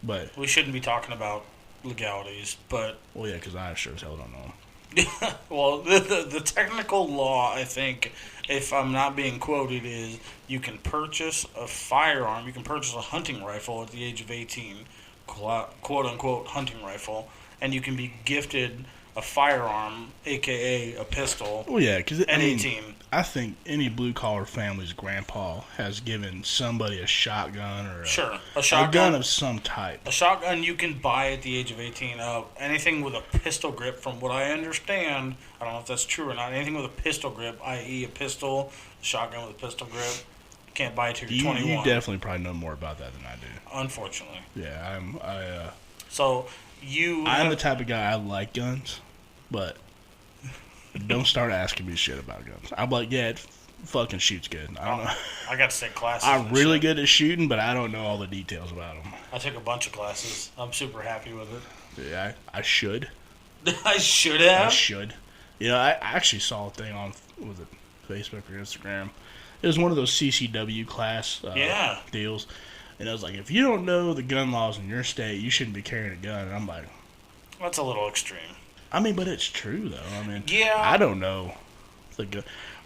But we shouldn't be talking about legalities. But well, yeah, because I sure as hell don't know them. Well, the technical law, I think, if I'm not being quoted, is you can purchase a firearm, you can purchase a hunting rifle at the age of 18, quote-unquote hunting rifle, and you can be gifted a firearm, a.k.a. a pistol, Well, yeah, because at 18. I think any blue-collar family's grandpa has given somebody a shotgun or a shotgun, a gun of some type. A shotgun you can buy at the age of 18. Anything with a pistol grip, from what I understand, I don't know if that's true or not, anything with a pistol grip, i.e. a pistol, shotgun with a pistol grip, you can't buy it till you're 21. You definitely probably know more about that than I do. Unfortunately. Yeah, I'm the type of guy, I like guns, but don't start asking me shit about guns. I'm like, yeah, it fucking shoots good. I don't know. I got to take classes. I'm really good at shooting, but I don't know all the details about them. I took a bunch of classes. I'm super happy with it. Yeah, I should. I should have? I should. You know, I actually saw a thing on, was it Facebook or Instagram? It was one of those CCW class deals. And I was like, if you don't know the gun laws in your state, you shouldn't be carrying a gun. And I'm like, that's a little extreme. I mean, but it's true, though. I mean, yeah. I don't know.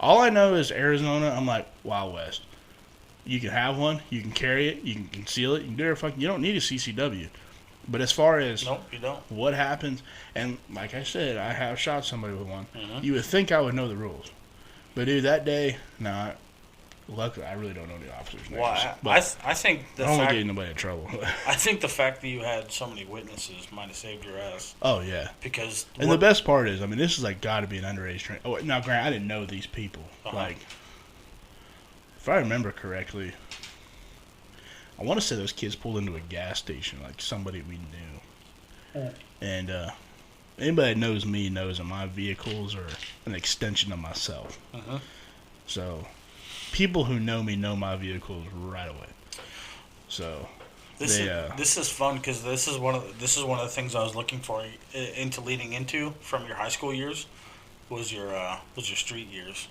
All I know is Arizona, I'm like, Wild West. You can have one, you can carry it, you can conceal it, you can do everything. You don't need a CCW. But as far as nope, you don't. What happens, and like I said, I have shot somebody with one. Mm-hmm. You would think I would know the rules. But, dude, that day, luckily, I really don't know the officers' names. Well, I think the I don't want fact to get anybody in trouble. I think the fact that you had so many witnesses might have saved your ass. Oh, yeah. Because the best part is, I mean, this is like got to be an underage train. Oh, now, granted, I didn't know these people. Uh-huh. Like, if I remember correctly, I want to say those kids pulled into a gas station, like somebody we knew. And anybody that knows me knows that my vehicles are an extension of myself. Uh-huh. So, people who know me know my vehicles right away. So, this is fun because this is one of the things I was looking for leading into from your high school years was your street years.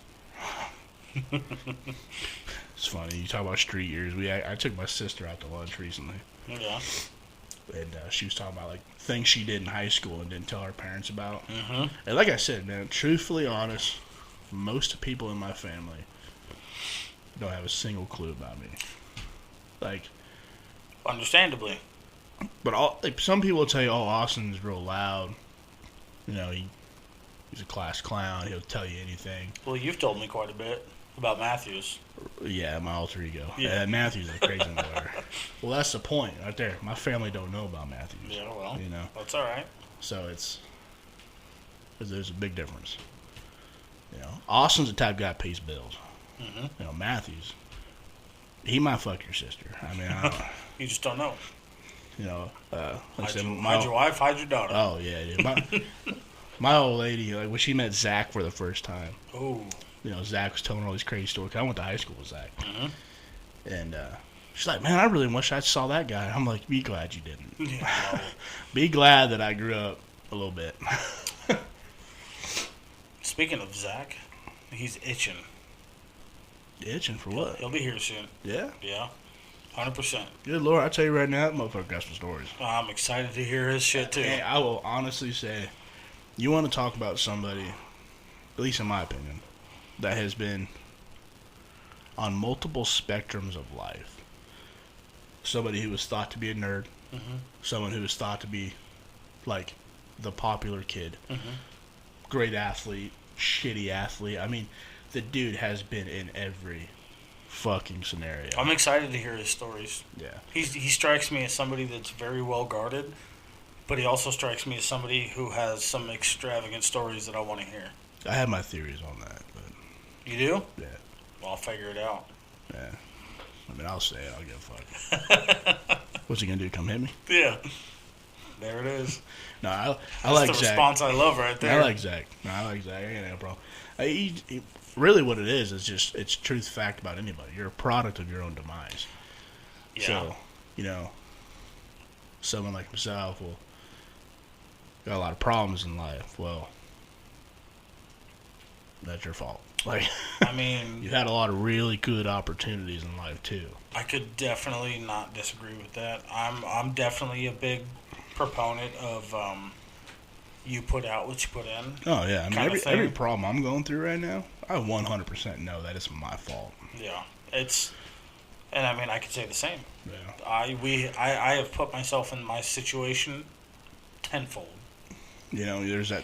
It's funny you talk about street years. I took my sister out to lunch recently. Yeah. And she was talking about like things she did in high school and didn't tell her parents about. Mm-hmm. And like I said, man, truthfully honest, most people in my family don't have a single clue about me. Like, understandably. But some people will tell you, "Oh, Austin's real loud. You know, he's a class clown. He'll tell you anything." Well, you've told me quite a bit about Mathews. Yeah, my alter ego. Yeah, Matthews is a crazy lawyer. Well, that's the point right there. My family don't know about Matthews. Yeah, well, you know, that's all right. So there's a big difference. You know, Austin's the type of guy that pays bills. Mm-hmm. You know, Mathews, he might fuck your sister. I mean, I don't know. You just don't know. You know, hide your wife, hide your daughter. Oh yeah, dude. My old lady, like when she met Zach for the first time. Oh. You know, Zach was telling all these crazy stories. I went to high school with Zach. Mm-hmm. And she's like, man, I really wish I saw that guy. I'm like, be glad you didn't. Yeah, no. Be glad that I grew up a little bit. Speaking of Zach, he's itching. Itching for what? He'll be here soon. Yeah? Yeah. 100%. Good Lord, I tell you right now, that motherfucker got some stories. I'm excited to hear his shit, too. And I will honestly say, you want to talk about somebody, at least in my opinion, that has been on multiple spectrums of life. Somebody who was thought to be a nerd. Mm-hmm. Someone who was thought to be, like, the popular kid. Mm-hmm. Great athlete, shitty athlete. I mean, the dude has been in every fucking scenario. I'm excited to hear his stories. Yeah. He strikes me as somebody that's very well guarded, but he also strikes me as somebody who has some extravagant stories that I want to hear. I have my theories on that, but... You do? Yeah. Well, I'll figure it out. Yeah. I mean, I'll say it. I'll give a fuck. What's he gonna do? Come hit me? Yeah. There it is. No, I like That's the Zach. response I love right there. I like Zach. No, I like Zach. I ain't no problem. Really what it is just, it's truth fact about anybody. You're a product of your own demise. Yeah. So, you know, someone like myself got a lot of problems in life. Well, that's your fault. Like, I mean, you had a lot of really good opportunities in life too. I could definitely not disagree with that. I'm definitely a big proponent of you put out what you put in. Oh yeah, I mean every problem I'm going through right now, I 100% know that it's my fault. Yeah, it's And I mean, I could say the same. Yeah. I have put myself in my situation tenfold. You know, there's that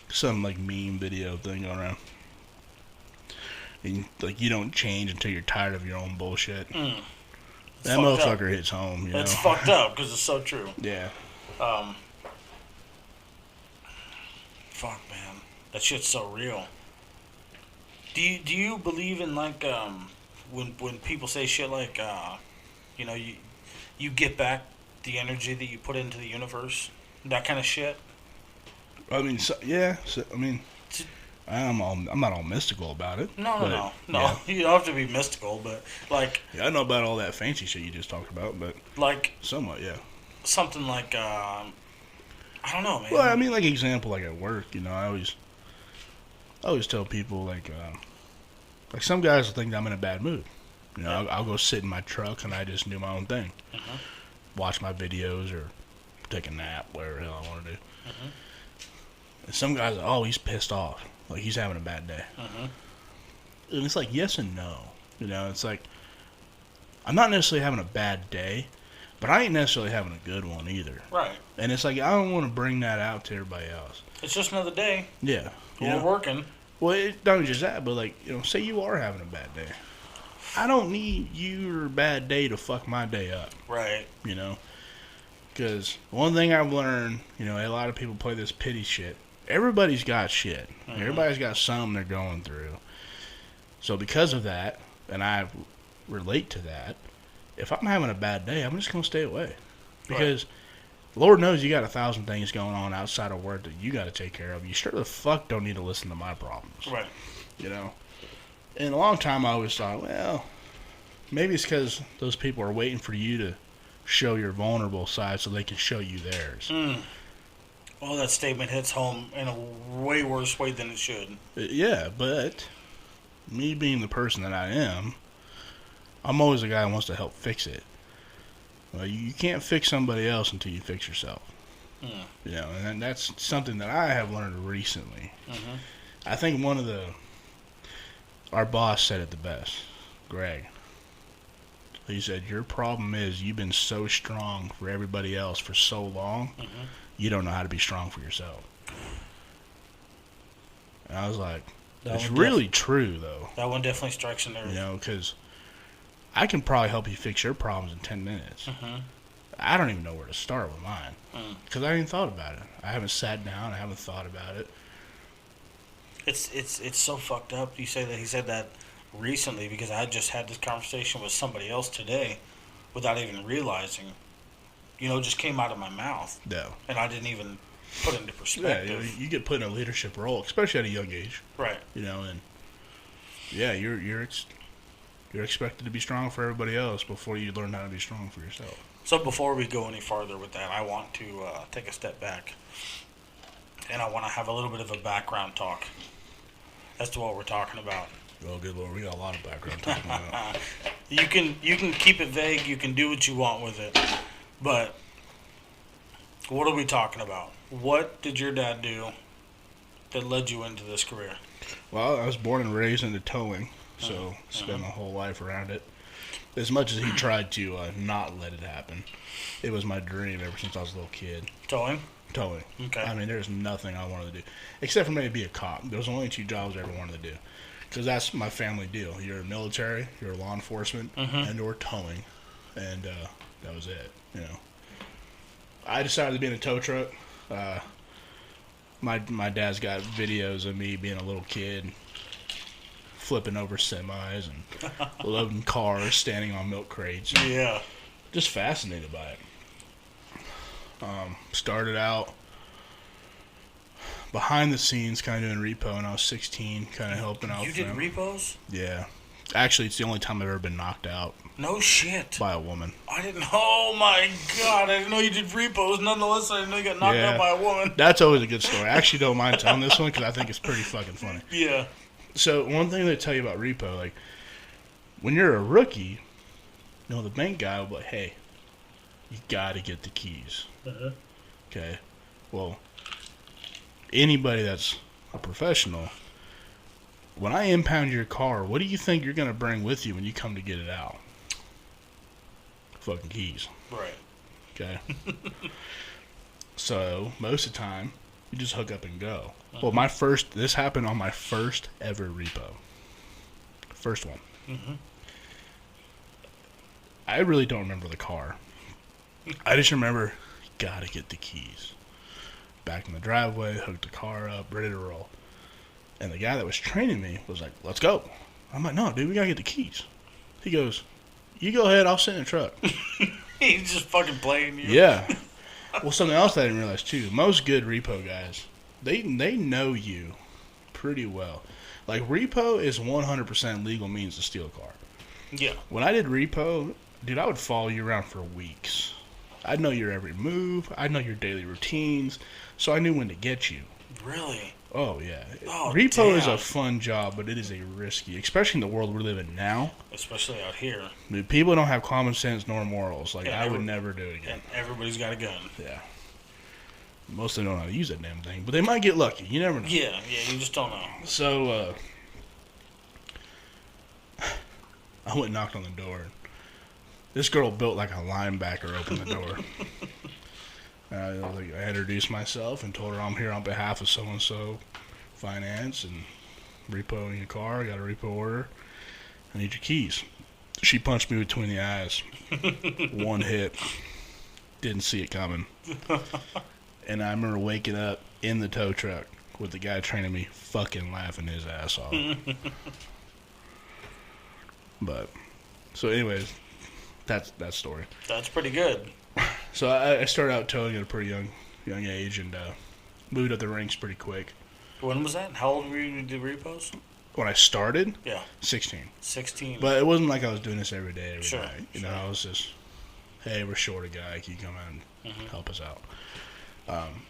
some like meme video thing going around. And, like, you don't change until you're tired of your own bullshit. That motherfucker hits home, you know. It's fucked up because it's so true. Yeah. Fuck, man. That shit's so real. Do you believe in, like, when people say shit like, you know, you get back the energy that you put into the universe? That kind of shit? I mean, yeah. So, I mean, I'm not all mystical about it. No. Yeah. You don't have to be mystical, but, like... Yeah, I know about all that fancy shit you just talked about, but... Like... Somewhat, yeah. Something like, I don't know, man. Well, I mean, like, example, like, at work, you know, I always tell people, like some guys think I'm in a bad mood. You know, I'll go sit in my truck and I just do my own thing. Watch my videos or take a nap, whatever the hell I want to do. And some guys are, oh, he's pissed off. Like, he's having a bad day. And it's like, yes and no. You know, it's like, I'm not necessarily having a bad day, but I ain't necessarily having a good one either. Right. And it's like, I don't want to bring that out to everybody else. It's just another day. Yeah. We're working. Well, it not just that, but, like, you know, say you are having a bad day. I don't need your bad day to fuck my day up. Right. You know? Because one thing I've learned, you know, a lot of people play this pity shit. Everybody's got shit. Everybody's got something they're going through. So because of that, and I relate to that, if I'm having a bad day, I'm just going to stay away. Because Lord knows you got 1,000 things going on outside of work that you got to take care of. You sure the fuck don't need to listen to my problems. Right. You know? And a long time I always thought, well, maybe it's because those people are waiting for you to show your vulnerable side so they can show you theirs. Well, that statement hits home in a way worse way than it should. Yeah, but me being the person that I am, I'm always the guy who wants to help fix it. Well, you can't fix somebody else until you fix yourself. You know, and that's something that I have learned recently. I think our boss said it the best, Greg. He said, your problem is you've been so strong for everybody else for so long, you don't know how to be strong for yourself. And I was like, it's really true, though. That one definitely strikes a nerve. You know, because I can probably help you fix your problems in 10 minutes. I don't even know where to start with mine. Because I haven't thought about it. I haven't sat down. I haven't thought about it. It's so fucked up. You say that he said that recently because I just had this conversation with somebody else today without even realizing. You know, it just came out of my mouth. No. And I didn't even put it into perspective. Yeah, you get put in a leadership role, especially at a young age. Right. You know, and yeah, you're expected to be strong for everybody else before you learn how to be strong for yourself. So before we go any farther with that, I want to take a step back. And I want to have a little bit of a background talk as to what we're talking about. Oh, good Lord, we got a lot of background talking about. You can keep it vague. You can do what you want with it. But what are we talking about? What did your dad do that led you into this career? Well, I was born and raised into towing, so spent my whole life around it. As much as he tried to not let it happen, it was my dream ever since I was a little kid. Towing? Towing. Okay. I mean, there's nothing I wanted to do, except for maybe be a cop. There was only 2 jobs I ever wanted to do, because that's my family deal. You're military, you're law enforcement, and or towing, and that was it. You know, I decided to be in a tow truck. My dad's got videos of me being a little kid, flipping over semis and loading cars, standing on milk crates. Yeah. Just fascinated by it. Started out behind the scenes, kind of doing repo when I was 16, kind of helping out. You did repos? Yeah. Actually, it's the only time I've ever been knocked out. No shit. By a woman. I didn't. Oh my God! I didn't know you did repos. Nonetheless, I didn't know you got knocked out by a woman. That's always a good story. I actually don't mind telling this one because I think it's pretty fucking funny. Yeah. So one thing they tell you about repo, like when you're a rookie, you know, the bank guy will be like, "Hey, you got to get the keys." Okay. Well, anybody that's a professional, when I impound your car, what do you think you're going to bring with you when you come to get it out? fucking keys. Right. Okay. So most of the time, you just hook up and go. Well, this happened on my first ever repo. First one. Mm-hmm. I really don't remember the car. I just remember, gotta get the keys. Back in the driveway, hooked the car up, ready to roll. And the guy that was training me was like, let's go. I'm like, no, dude, we gotta get the keys. He goes, you go ahead, I'll sit in the truck. He's just fucking playing you. Yeah. Well, something else I didn't realize, too. Most good repo guys, they know you pretty well. Like, repo is 100% legal means to steal a car. Yeah. When I did repo, dude, I would follow you around for weeks. I'd know your every move. I'd know your daily routines. So I knew when to get you. Really? Oh, yeah. Oh, repo is damn. a fun job, but it is a risky, especially in the world we're living now. Especially out here. Dude, people don't have common sense nor morals. Like, Yeah, I would never do it again. And everybo's got a gun. Yeah. Most of them don't know how to use that damn thing, but they might get lucky. You never know. Yeah, you just don't know. So, I went and knocked on the door. This girl built like a linebacker opened the door. I introduced myself and told her I'm here on behalf of so-and-so finance and repoing your car. I got a repo order. I need your keys. She punched me between the eyes. One hit. Didn't see it coming. And I remember waking up in the tow truck with the guy training me fucking laughing his ass off. But, so anyways, that's that story. That's pretty good. So I started out towing at a pretty young age and moved up the ranks pretty quick. When was that? How old were you to do repos? When I started? Yeah. 16. 16. But it wasn't like I was doing this every day, every night. You Sure. know, I was just, hey, we're short a guy. Can you come out and help us out?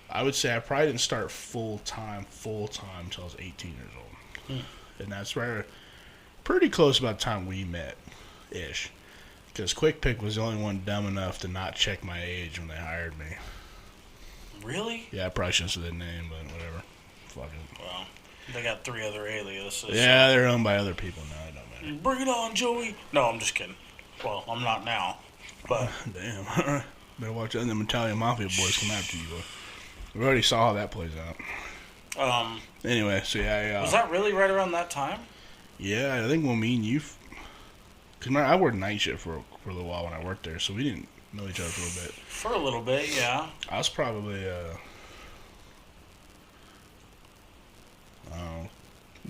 I would say I probably didn't start full-time until I was 18 years old. And that's where, pretty close about the time we met-ish. Because Quick Pick was the only one dumb enough to not check my age when they hired me. Really? Yeah, I probably shouldn't say their name, but whatever. Fuck it. Well, they got 3 other aliases. Yeah, they're owned by other people now. It don't matter. Bring it on, Joey. No, I'm just kidding. Well, I'm not now. But Damn. Better watch out. Them Italian Mafia boys come after you. We already saw how that plays out. Anyway, so yeah. Was that really right around that time? Yeah, I think when me and you... Because I worked night shift for a little while when I worked there, so we didn't know each other for a little bit. For a little bit, yeah. I was probably,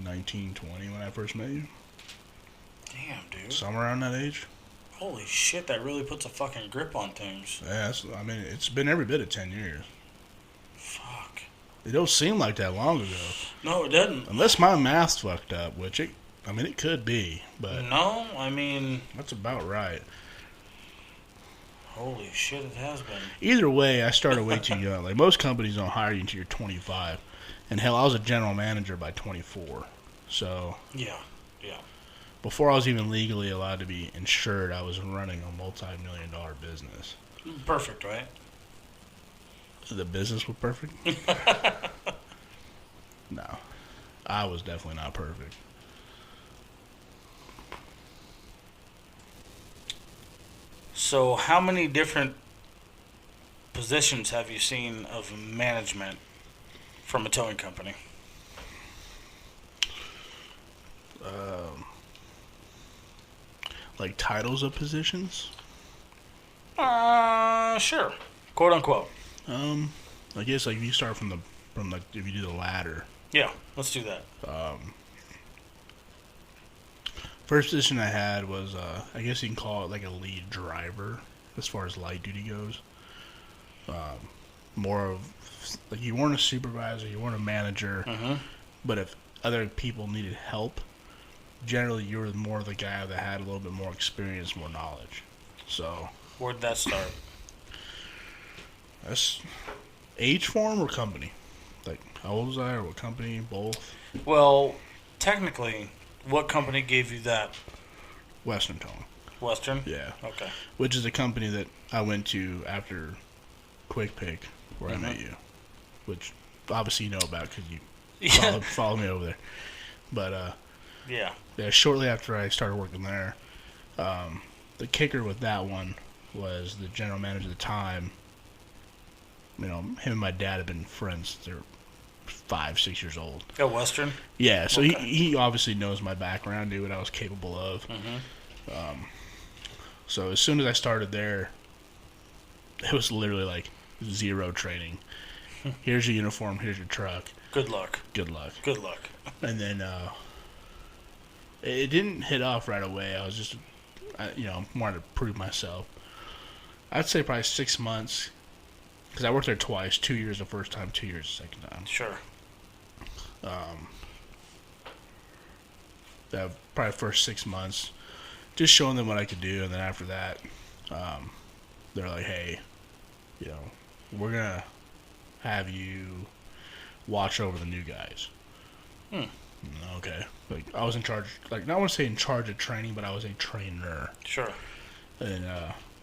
19, 20 when I first met you. Damn, dude. Somewhere around that age. Holy shit, that really puts a fucking grip on things. Yeah, it's been every bit of 10 years. Fuck. It don't seem like that long ago. No, it doesn't. Unless my math's fucked up, which it could be, but... No, I mean... That's about right. Holy shit, it has been. Either way, I started way too young. Like, most companies don't hire you until you're 25. And hell, I was a general manager by 24. So... Yeah. Before I was even legally allowed to be insured, I was running a multi-million-dollar business. Perfect, right? The business was perfect? No. I was definitely not perfect. So how many different positions have you seen of management from a towing company? Like titles of positions? Sure. Quote unquote. I guess like if you start from if you do the ladder. Yeah, let's do that. First position I had was I guess you can call it like a lead driver as far as light duty goes. More of like you weren't a supervisor, you weren't a manager, but if other people needed help, generally you were more the guy that had a little bit more experience, more knowledge. So where'd that start? That's age, form, or company. Like how old was I, or what company? Both. Well, technically, what company gave you that? Western Towing. Western? Yeah. Okay. Which is a company that I went to after Quick Pick, where I met you. Which obviously you know about because you followed me over there. But yeah, shortly after I started working there, the kicker with that one was the general manager at the time. You know, him and my dad have been friends since they were 5, 6 years old. At Western? Yeah, so Okay. he obviously knows my background, knew what I was capable of. So as soon as I started there, it was literally like zero training. Here's your uniform, here's your truck. Good luck. Good luck. Good luck. And then it didn't hit off right away. I was just, wanted to prove myself. I'd say probably 6 months, because I worked there twice. 2 years the first time, 2 years the second time. Sure. Probably the first 6 months, just showing them what I could do, and then after that, they're like, hey, we're going to have you watch over the new guys. Okay. Like, I was in charge, like, not want to say in charge of training, but I was a trainer. Sure. And,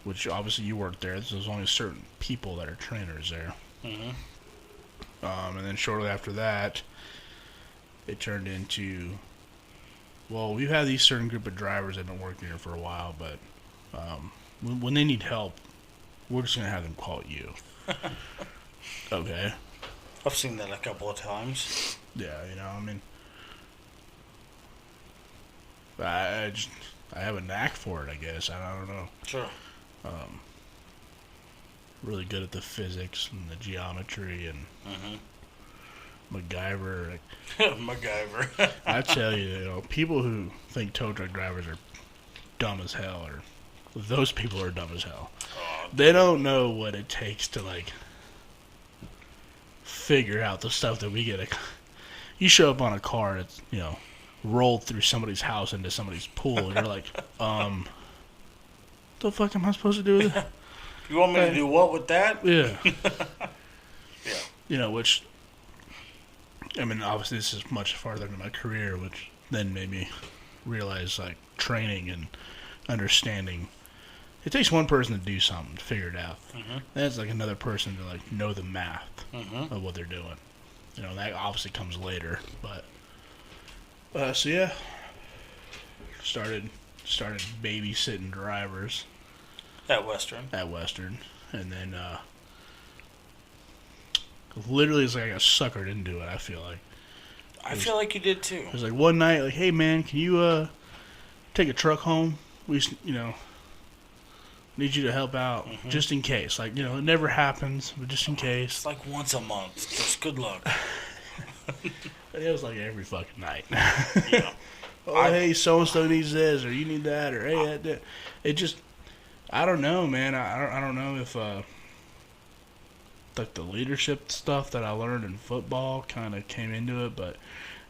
which obviously you worked there, so there's only certain people that are trainers there. And then shortly after that, it turned into, well, we've had these certain group of drivers that have been working here for a while, but when they need help, we're just going to have them call you. Okay. I've seen that a couple of times. Yeah, I mean, I have a knack for it, I guess. I don't know. Sure. Really good at the physics and the geometry and MacGyver. MacGyver. I tell you, people who think tow truck drivers are dumb as hell, or those people are dumb as hell. They don't know what it takes to, like, figure out the stuff that we get. You show up on a car that's, rolled through somebody's house into somebody's pool, and you're like, the fuck am I supposed to do with that? You want me to do what with that? Yeah. Yeah. Which, I mean, obviously this is much farther into my career, which then made me realize, like, training and understanding. It takes one person to do something, to figure it out. Then it's like another person to, like, know the math of what they're doing. That obviously comes later, but so yeah, started babysitting drivers At Western. And then literally it's like I got suckered into it. I feel like feel like you did too. it was like one night, like, hey man, can you take a truck home? We need you to help out just in case. Like, it never happens, but just in case. It's like once a month. Just good luck. And it was like every fucking night. Yeah. Hey, so-and-so needs this, or you need that, or hey, that. It just, I don't know, man. I don't know if, like, the leadership stuff that I learned in football kind of came into it, but,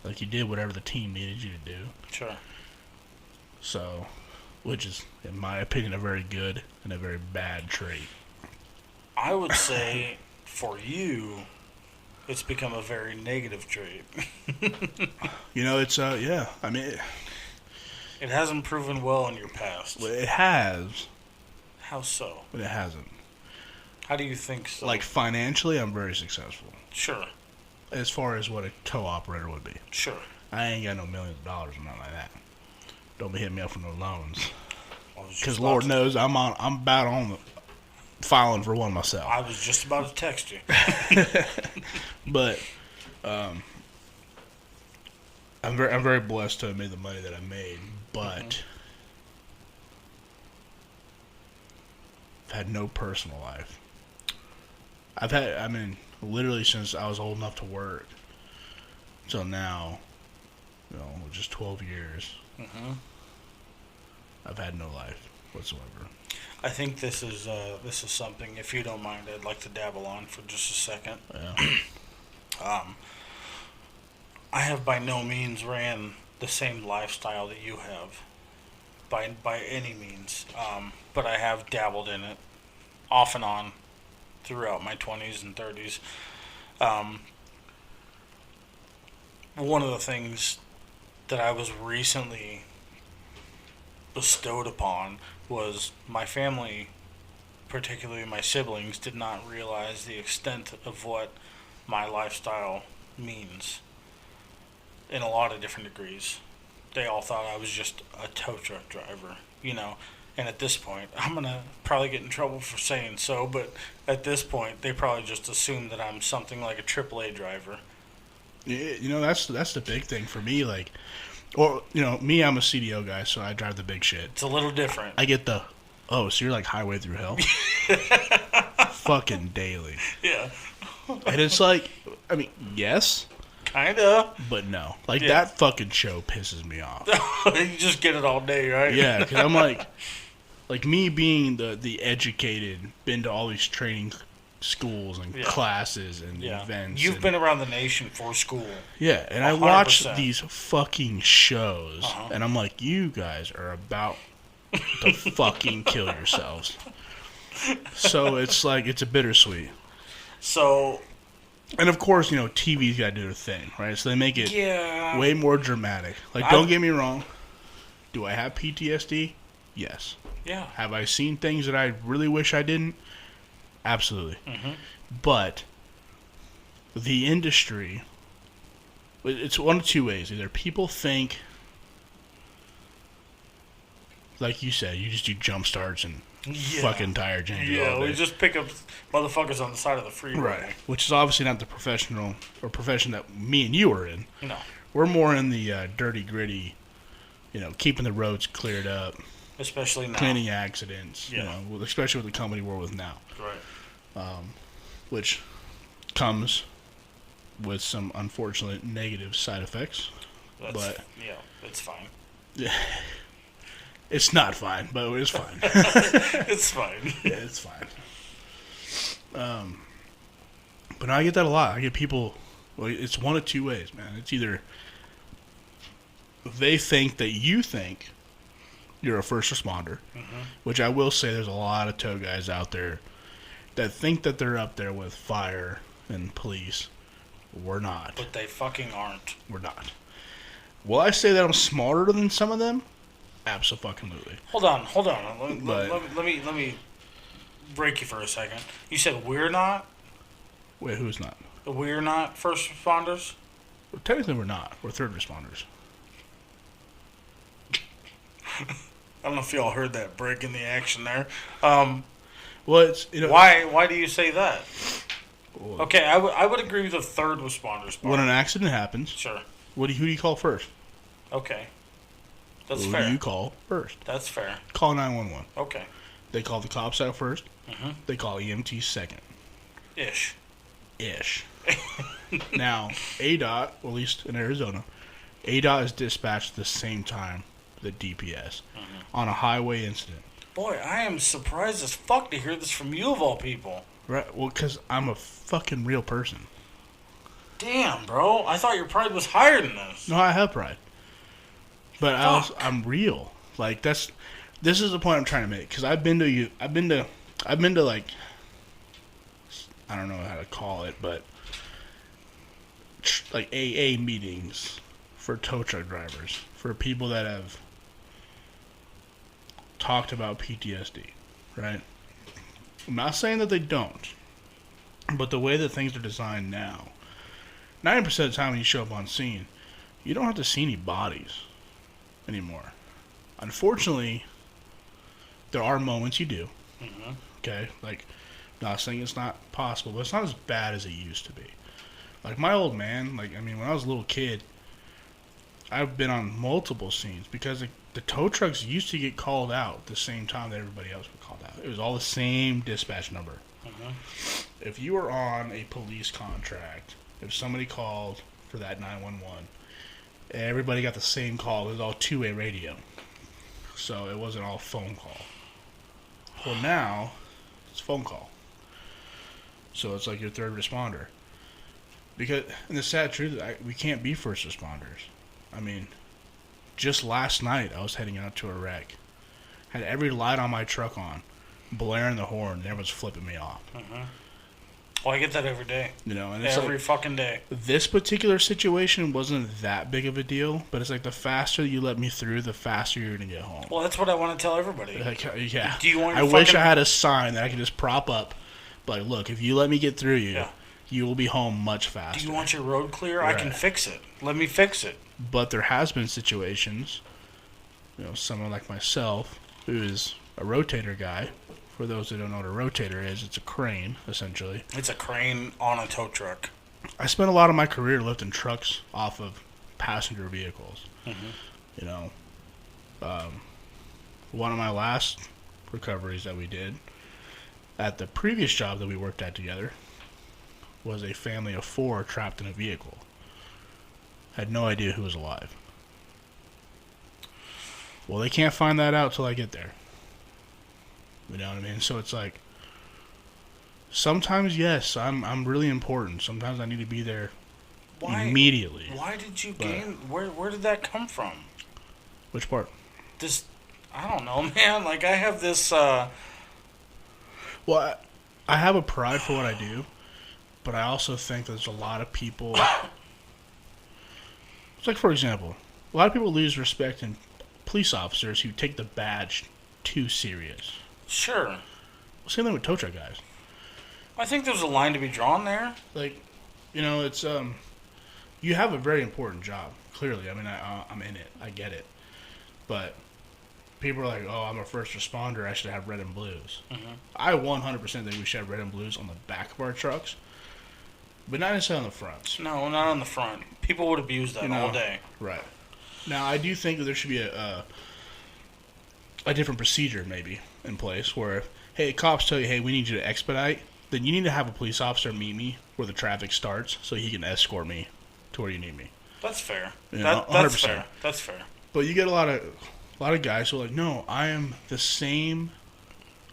like, you did whatever the team needed you to do. Sure. So, which is, in my opinion, a very good and a very bad trait. I would say, for you, it's become a very negative trait. It's, yeah, I mean... It hasn't proven well in your past. Well, it has. How so? But it hasn't. How do you think so? Like, financially, I'm very successful. Sure. As far as what a tow operator would be. Sure. I ain't got no millions of dollars or nothing like that. Don't be hitting me up for no loans. Because Because Lord knows I'm about on the filing for one myself. I was just about to text you. But I'm very blessed to have made the money that I made. But I've had no personal life. Literally since I was old enough to work till now, just 12 years. I've had no life whatsoever. I think this is something, if you don't mind, I'd like to dabble on for just a second. Yeah. I have by no means ran the same lifestyle that you have, by any means. But I have dabbled in it off and on throughout my 20s and 30s. One of the things that I was recently bestowed upon was my family, particularly my siblings, did not realize the extent of what my lifestyle means in a lot of different degrees. They all thought I was just a tow truck driver. And at this point, I'm going to probably get in trouble for saying so, but at this point, they probably just assume that I'm something like a AAA driver. Yeah, that's the big thing for me. Like, or, me, I'm a CDO guy, so I drive the big shit. It's a little different. I get so you're like highway through hell? Fucking daily. Yeah. And it's like, I mean, yes. Kinda. But no. Like, that fucking show pisses me off. You just get it all day, right? Yeah, because I'm like me being the educated, been to all these training schools and classes and events. You've been around the nation for school. Yeah, and 100%. I watch these fucking shows, and I'm like, you guys are about to fucking kill yourselves. So it's like, it's a bittersweet. So... And of course, TV's got to do their thing, right? So they make it way more dramatic. Like, don't get me wrong. Do I have PTSD? Yes. Yeah. Have I seen things that I really wish I didn't? Absolutely. Mm-hmm. But the industry, it's one of two ways. Either people think, like you said, you just do jump starts and fucking tire changes all day. We just pick up motherfuckers on the side of the freeway. Right. Which is obviously not the profession that me and you are in. No. We're more in the dirty, gritty, keeping the roads cleared up. Especially now. Cleaning accidents, especially with the company we're with now. Right. Which comes with some unfortunate negative side effects. It's fine. Yeah. It's not fine, but it's fine. It's fine. Yeah, it's fine. But I get that a lot. I get people, it's one of two ways, man. It's either they think that you think you're a first responder, which I will say there's a lot of tow guys out there that think that they're up there with fire and police. We're not. But they fucking aren't. We're not. Will I say that I'm smarter than some of them? Absolutely. Hold on. Let me break you for a second. You said we're not? Wait, who's not? We're not first responders? Well, technically we're not. We're third responders. I don't know if y'all heard that break in the action there. Well, it's why do you say that? Well, okay, I would agree with the third responders part. When an accident happens, sure. Who do you call first? Okay. That's fair. Who do you call first? That's fair. Call 911. Okay. They call the cops out first. Mm-hmm. They call EMT second. Ish. Now, ADOT, or at least in Arizona, ADOT is dispatched at the same time the DPS on a highway incident. Boy, I am surprised as fuck to hear this from you of all people. Right, well, because I'm a fucking real person. Damn, bro. I thought your pride was higher than this. No, I have pride. But I'm real. Like, this is the point I'm trying to make. Because I've been to like, I don't know how to call it, but like AA meetings for tow truck drivers, for people that have talked about PTSD, right? I'm not saying that they don't, but the way that things are designed now, 90% of the time when you show up on scene, you don't have to see any bodies anymore. Unfortunately, there are moments you do. Mm-hmm. Okay? Like, I'm not saying it's not possible, but it's not as bad as it used to be. Like, my old man, when I was a little kid, I've been on multiple scenes because the tow trucks used to get called out at the same time that everybody else would call out. It was all the same dispatch number. Mm-hmm. If you were on a police contract, if somebody called for that 911, everybody got the same call. It was all two-way radio. So it wasn't all phone call. Well, now, it's phone call. So it's like your third responder. And the sad truth is, we can't be first responders. I mean, just last night, I was heading out to a wreck. Had every light on my truck on, blaring the horn, and everyone's flipping me off. Mm-hmm. Well, I get that every day. And it's every fucking day. This particular situation wasn't that big of a deal, but it's like the faster you let me through, the faster you're going to get home. Well, that's what I want to tell everybody. Yeah. Do you want I wish I had a sign that I could just prop up. Like, look, if you let me get through you, you will be home much faster. Do you want your road clear? Right. I can fix it. Let me fix it. But there has been situations, someone like myself who is a rotator guy. For those that don't know what a rotator is, it's a crane, essentially. It's a crane on a tow truck. I spent a lot of my career lifting trucks off of passenger vehicles. Mm-hmm. You know, one of my last recoveries that we did at the previous job that we worked at together was a family of 4 trapped in a vehicle. Had no idea who was alive. Well, they can't find that out till I get there. You know what I mean? So it's like, sometimes, yes, I'm really important. Sometimes I need to be there immediately. Why did you gain... Where did that come from? Which part? This... I don't know, man. Like, I have this... Well, I have a pride for what I do, but I also think there's a lot of people... It's like, for example, a lot of people lose respect in police officers who take the badge too serious. Sure. Same thing with tow truck guys. I think there's a line to be drawn there. Like, you know, it's you have a very important job. Clearly, I mean, I'm in it. I get it. But people are like, "Oh, I'm a first responder. I should have red and blues." Mm-hmm. I 100% think we should have red and blues on the back of our trucks, but not necessarily on the fronts. No, not on the front. People would abuse that all day. Right. Now, I do think that there should be a different procedure maybe in place where, hey, cops tell you, hey, we need you to expedite, then you need to have a police officer meet me where the traffic starts so he can escort me to where you need me. That's fair. You know, That's 100%. fair. That's fair. But you get a lot of guys who are like, no, I am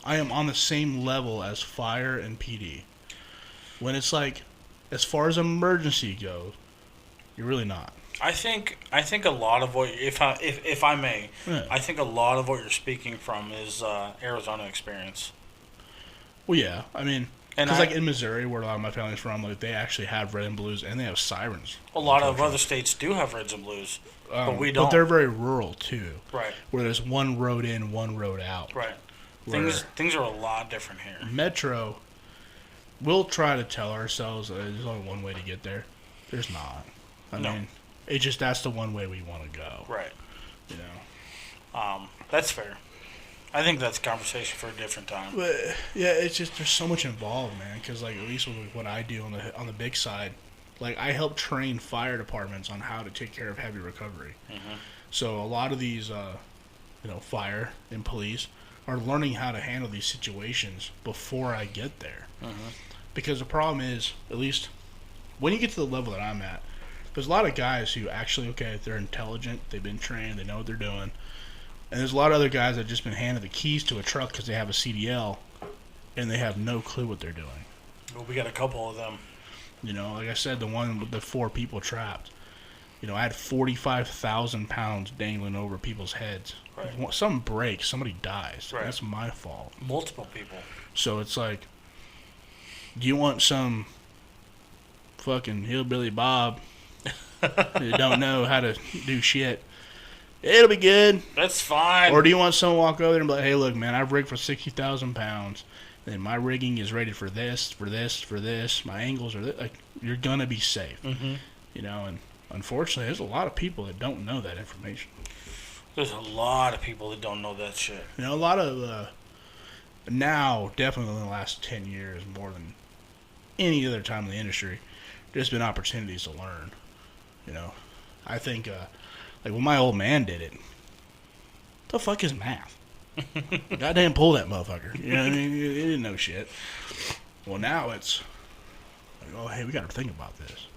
on the same level as fire and PD. When it's like, as far as emergency goes, you're really not. I think a lot of what, if I may, Yeah. I think a lot of what you're speaking from is Arizona experience. Well, yeah, I mean, because like in Missouri, where a lot of my family's from, like they actually have red and blues and they have sirens. A lot of other states do have reds and blues, but we don't. But they're very rural too, right? Where there's one road in, one road out. Right. Things are a lot different here. Metro, we'll try to tell ourselves that there's only one way to get there. There's not. I mean, it's just that's the one way we want to go. Right. You know. That's fair. I think that's a conversation for a different time. But yeah, it's just there's so much involved, man. Because like at least with what I do on the big side, like I help train fire departments on how to take care of heavy recovery. Mm-hmm. So a lot of these, fire and police are learning how to handle these situations before I get there. Mm-hmm. Because the problem is, at least when you get to the level that I'm at, there's a lot of guys who actually, they're intelligent, they've been trained, they know what they're doing. And there's a lot of other guys that have just been handed the keys to a truck because they have a CDL, and they have no clue what they're doing. Well, we got a couple of them. You know, like I said, the one with the 4 people trapped. You know, I had 45,000 pounds dangling over people's heads. Right. If something breaks, somebody dies. Right. That's my fault. Multiple people. So it's like, do you want some fucking hillbilly Bob who don't know how to do shit? It'll be good. That's fine. Or do you want someone to walk over there and be like, hey, look, man, I've rigged for 60,000 pounds. And my rigging is rated for this, for this, for this. My angles are this. Like, you're going to be safe. Mm-hmm. You know, and unfortunately, there's a lot of people that don't know that information. There's a lot of people that don't know that shit. You know, a lot of, now, definitely in the last 10 years, more than any other time in the industry, there's been opportunities to learn. You know, I think, like when my old man did it, the fuck is math? Goddamn pull that motherfucker. You know what I mean? He didn't know shit. Well, now it's like, oh, hey, we got to think about this.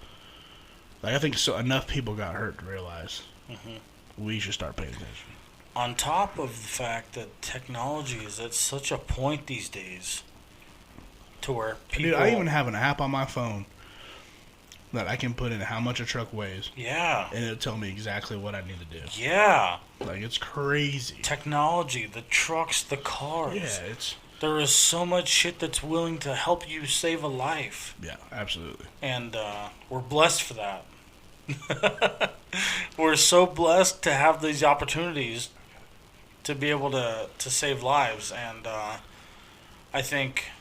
Like, I think enough people got hurt to realize we should start paying attention. On top of the fact that technology is at such a point these days to where people... Dude, I even have an app on my phone that I can put in how much a truck weighs. Yeah. And it'll tell me exactly what I need to do. Yeah. Like, it's crazy. Technology, the trucks, the cars. Yeah, it's... There is so much shit that's willing to help you save a life. Yeah, absolutely. And we're blessed for that. We're so blessed to have these opportunities to be able to save lives. And I think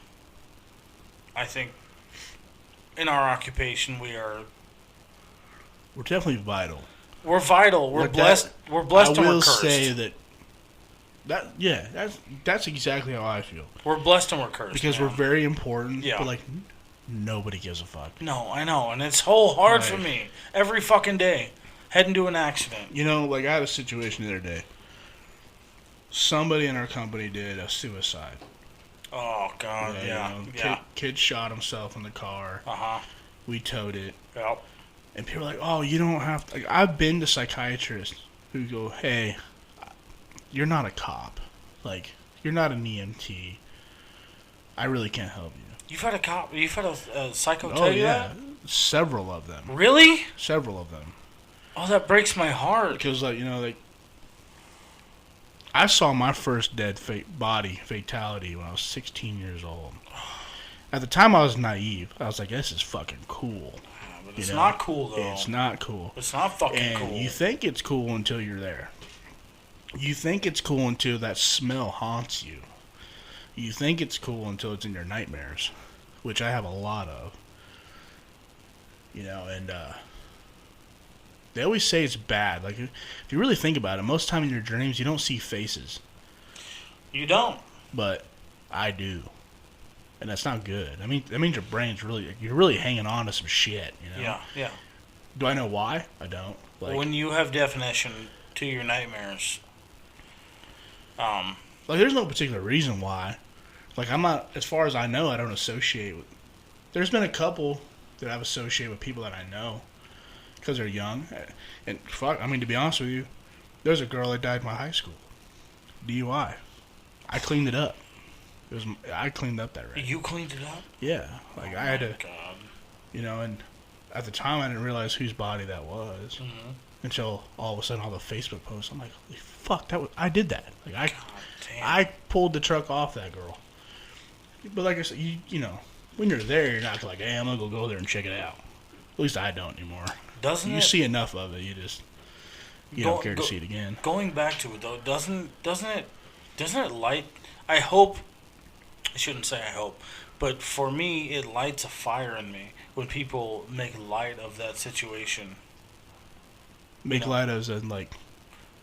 in our occupation we're definitely vital. We're vital. We're blessed. We're blessed and we're cursed. I will say that That's exactly how I feel. We're blessed and we're cursed. Because we're very important, yeah. but, like, nobody gives a fuck. No, I know, and it's so hard for me. Every fucking day. Heading to an accident. You know, like, I had a situation the other day. Somebody in our company did a suicide. Oh, God, yeah. You know, kid shot himself in the car. Uh-huh. We towed it. Yep. And people are like, oh, you don't have to. Like, I've been to psychiatrists who go, hey, you're not a cop. Like, you're not an EMT. I really can't help you. You've had a psycho tell you that? Several of them. Really? Several of them. Oh, that breaks my heart. Because, like, you know, like, I saw my first dead body fatality when I was 16 years old. At the time, I was naive. I was like, this is fucking cool. Yeah, but it's not cool, though. It's not cool. It's not fucking cool. You think it's cool until you're there. You think it's cool until that smell haunts you. You think it's cool until it's in your nightmares, which I have a lot of. You know, and they always say it's bad. Like, if you really think about it, most time in your dreams, you don't see faces. You don't. But I do. And that's not good. I mean, that means your brain's you're really hanging on to some shit, you know? Yeah, yeah. Do I know why? I don't. Like, when you have definition to your nightmares, like, there's no particular reason why. Like, I'm not, as far as I know, I don't associate with. There's been a couple that I've associated with people that I know because they're young. And fuck, I mean, to be honest with you, there's a girl that died in my high school. DUI. I cleaned it up. I cleaned up that wreck. You cleaned it up? Yeah. Like, I had to. God. You know, and at the time, I didn't realize whose body that was until all of a sudden all the Facebook posts. I'm like, holy fuck, I did that. Like, I pulled the truck off that girl. But like I said, you know, when you're there, you're not like, hey, I'm gonna go there and check it out. At least I don't anymore. You see enough of it, you don't care to see it again. Going back to it though, doesn't it light? I hope. I shouldn't say I hope, but for me, it lights a fire in me when people make light of that situation. Make light of it, like,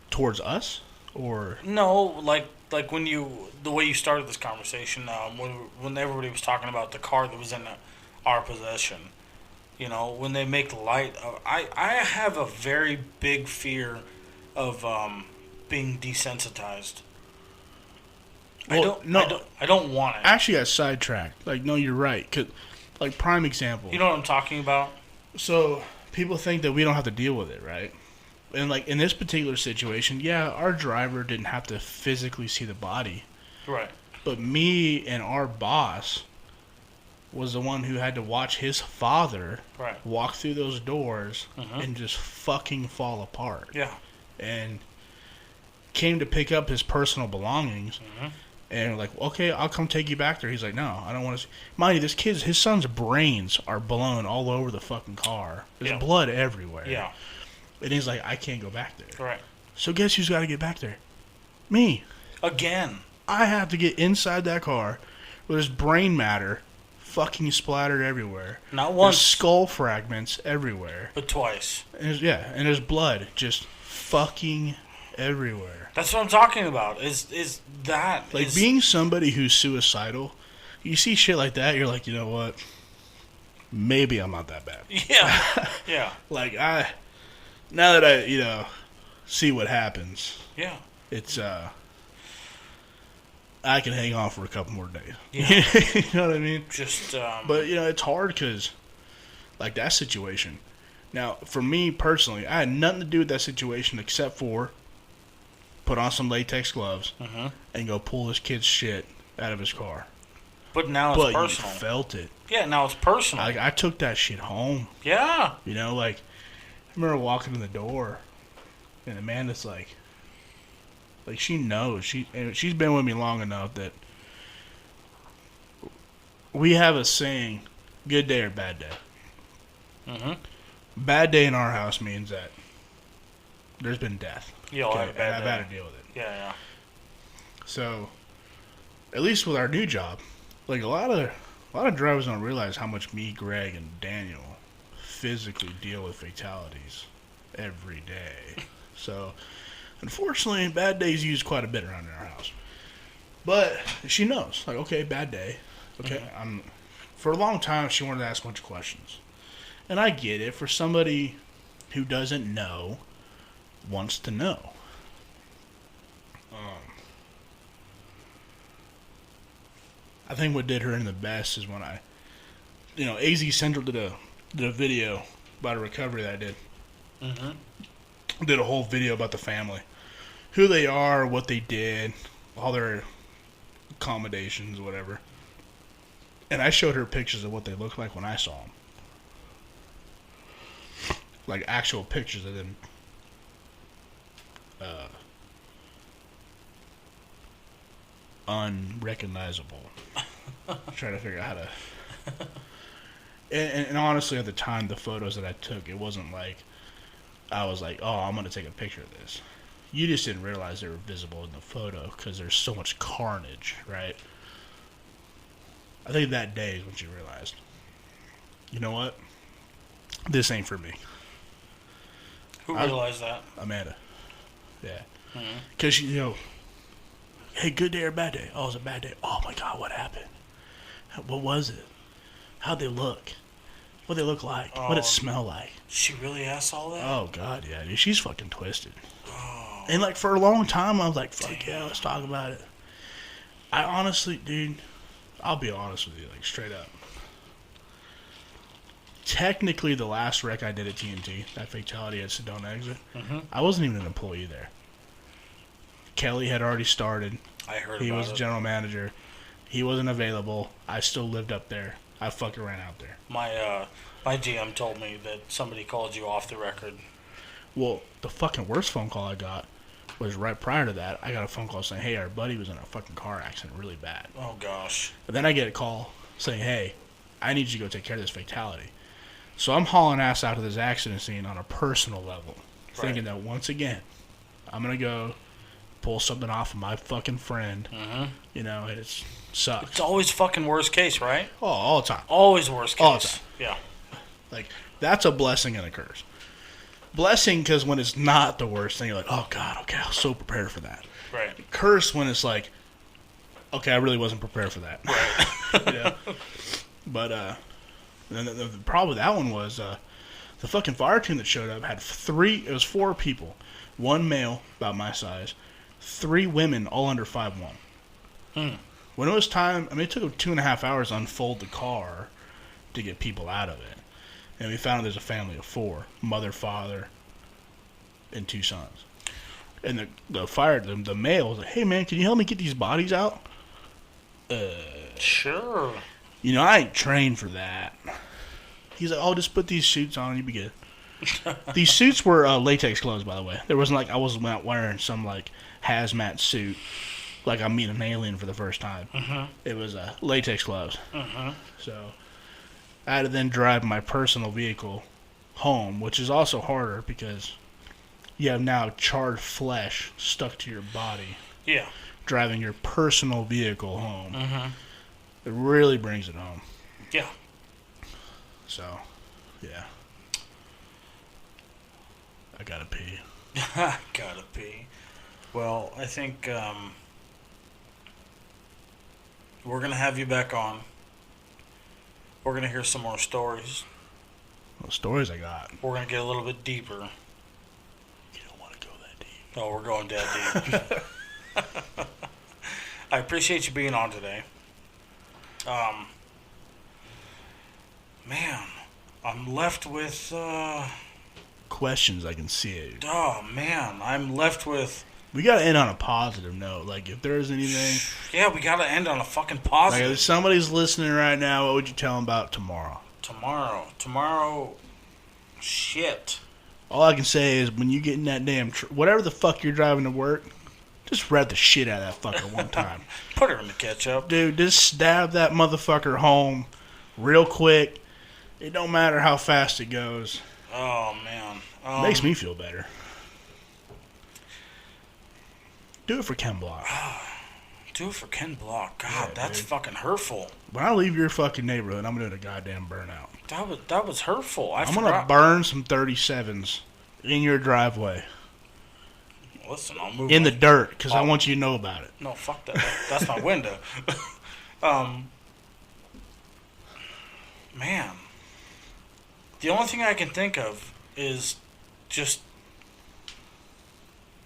towards us, or no, like when the way you started this conversation, when everybody was talking about the car that was in our possession, you know, when they make light of, I have a very big fear of being desensitized. Well, I don't want it. Actually, I sidetracked. Like, no, you're right. 'Cause, like, prime example. You know what I'm talking about? So, people think that we don't have to deal with it, right? And, like, in this particular situation, yeah, our driver didn't have to physically see the body. Right. But me and our boss was the one who had to watch his father walk through those doors and just fucking fall apart. Yeah. And came to pick up his personal belongings. And like, okay, I'll come take you back there. He's like, no, I don't want to. Mind you, his son's brains are blown all over the fucking car. There's blood everywhere. Yeah. And he's like, I can't go back there. Right. So guess who's got to get back there? Me. Again. I have to get inside that car with his brain matter fucking splattered everywhere. Not once. There's skull fragments everywhere. But twice. And there's blood just fucking everywhere. That's what I'm talking about. Is that like being somebody who's suicidal? You see shit like that, you're like, you know what? Maybe I'm not that bad. Yeah, yeah. Like now that I see what happens. Yeah. It's I can hang on for a couple more days. Yeah. You know what I mean? Just but it's hard because like that situation. Now, for me personally, I had nothing to do with that situation except for put on some latex gloves and go pull this kid's shit out of his car. But now it's personal. You felt it. Yeah, now it's personal. I took that shit home. Yeah. Like, I remember walking in the door, and Amanda's like she knows. She's been with me long enough that we have a saying, good day or bad day. Bad day in our house means that there's been death. Yeah, I've had to deal with it. Yeah. So, at least with our new job, like a lot of drivers don't realize how much me, Greg, and Daniel physically deal with fatalities every day. So, Unfortunately, bad days used quite a bit around in our house. But she knows. Like, okay, bad day. Okay, for a long time, she wanted to ask a bunch of questions. And I get it. For somebody who doesn't know, wants to know. I think what did her in the best is when AZ Central did a video about a recovery that I did. Mm-hmm. Did a whole video about the family. Who they are, what they did, all their accommodations, whatever. And I showed her pictures of what they looked like when I saw them. Like actual pictures of them. Unrecognizable. Trying to figure out how to... and honestly, at the time, the photos that I took, it wasn't like... I was like, oh, I'm going to take a picture of this. You just didn't realize they were visible in the photo because there's so much carnage, right? I think that day is when she realized, you know what? This ain't for me. Who realized that? Amanda. Yeah. Because, hey, good day or bad day? Oh, it was a bad day. Oh, my God, what happened? What was it? How'd they look? What they look like? What it smell like? She really asked all that? Oh, God, yeah, dude. She's fucking twisted. Oh. And, like, for a long time, I was like, fuck yeah, let's talk about it. I honestly, dude, I'll be honest with you, like, straight up. Technically, the last wreck I did at TNT, that fatality at Sedona Exit, I wasn't even an employee there. Kelly had already started. I heard about it. He was general manager. He wasn't available. I still lived up there. I fucking ran out there. My GM told me that somebody called you off the record. Well, the fucking worst phone call I got was right prior to that. I got a phone call saying, hey, our buddy was in a fucking car accident really bad. Oh, gosh. But then I get a call saying, hey, I need you to go take care of this fatality. So I'm hauling ass out to this accident scene on a personal level, thinking that once again, I'm going to go pull something off of my fucking friend. And it sucks. It's always fucking worst case, right? Oh, all the time. Always worst case. All the time. Yeah. Like, that's a blessing and a curse. Blessing because when it's not the worst thing, you're like, oh, God, okay, I was so prepared for that. Right. Curse when it's like, okay, I really wasn't prepared for that. Right. But, and the problem with that one was the fucking fire team that showed up had it was 4 people. 1 male, about my size, 3 women, all under 5'1". When it was time, it took 2.5 hours to unfold the car to get people out of it. And we found there's a family of 4, mother, father, and 2 sons. And the male was like, hey man, can you help me get these bodies out? Sure. I ain't trained for that. He's like, oh, just put these suits on and you'll be good. These suits were latex clothes, by the way. There wasn't I was not wearing some hazmat suit like I'm meeting an alien for the first time. It was latex clothes. So I had to then drive my personal vehicle home, which is also harder because you have now charred flesh stuck to your body. Yeah. Driving your personal vehicle home. It really brings it home. Yeah. So, yeah. I gotta pee. Gotta pee. Well, I think we're going to have you back on. We're going to hear some more stories. What stories I got? We're going to get a little bit deeper. You don't want to go that deep. Oh, we're going that deep. I appreciate you being on today. Man, I'm left with... questions, I can see it. Oh, man, I'm left with... We gotta end on a positive note. Like, if there's anything... Yeah, we gotta end on a fucking positive. Like, if somebody's listening right now, what would you tell them about tomorrow? Tomorrow... Shit. All I can say is, when you get in that damn... whatever the fuck you're driving to work, just rev the shit out of that fucker one time. Put her in the ketchup. Dude, just stab that motherfucker home real quick. It don't matter how fast it goes. Oh, man. Makes me feel better. Do it for Ken Block. Do it for Ken Block. God, Yeah, that's dude. fucking hurtful. When I leave your fucking neighborhood, I'm doing a goddamn burnout. That was hurtful. I'm going to burn some 37s in your driveway. Listen, I'll move in the dirt because I want you to know about it. No, fuck that. That's my window. Man, the only thing I can think of is just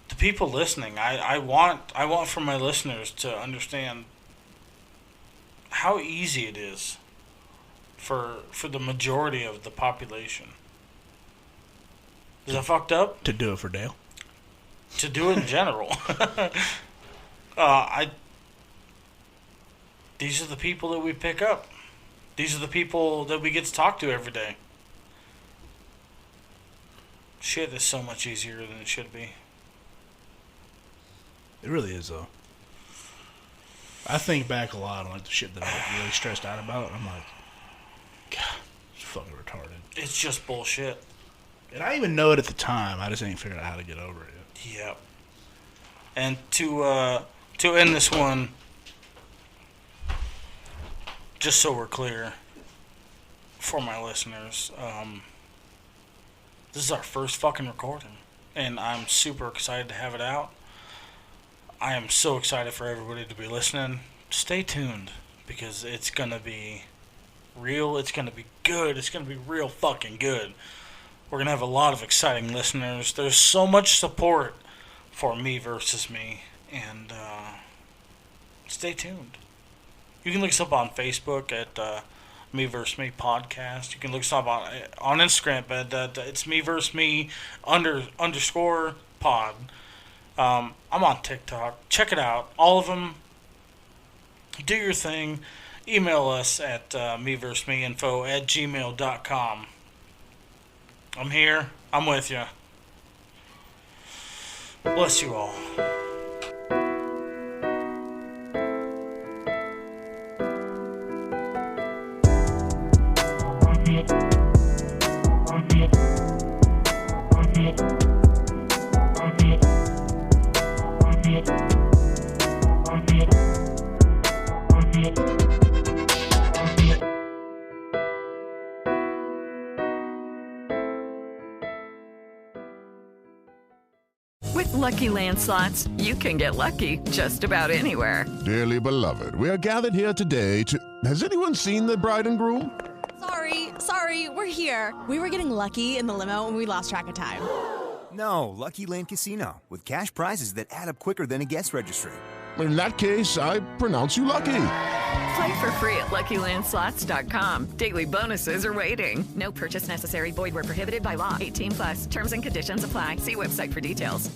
the people listening. I want for my listeners to understand how easy it is for the majority of the population. Is that fucked up? To do it for Dale. To do it in general. These are the people that we pick up. These are the people that we get to talk to every day. Shit is so much easier than it should be. It really is, though. I think back a lot on like the shit that I was really stressed out about. I'm like, God, it's fucking retarded. It's just bullshit. And I didn't even know it at the time. I just ain't figured out how to get over it. Yep. And to end this one, just so we're clear, for my listeners, this is our first fucking recording, and I'm super excited to have it out. I am so excited for everybody to be listening. Stay tuned, because it's gonna be real, it's gonna be good, it's gonna be real fucking good. We're gonna have a lot of exciting listeners. There's so much support for Me Versus Me, and stay tuned. You can look us up on Facebook at Me Versus Me Podcast. You can look us up on Instagram at it's Me Versus Me _pod. I'm on TikTok. Check it out. All of them. Do your thing. Email us at meversusmeinfo@gmail.com. I'm here. I'm with you. Bless you all. With Lucky Land Slots, you can get lucky just about anywhere. Dearly beloved, we are gathered here today to... Has anyone seen the bride and groom? Sorry, we're here. We were getting lucky in the limo and we lost track of time. No, Lucky Land Casino, with cash prizes that add up quicker than a guest registry. In that case, I pronounce you lucky. Play for free at LuckyLandSlots.com. Daily bonuses are waiting. No purchase necessary. Void where prohibited by law. 18+. Terms and conditions apply. See website for details.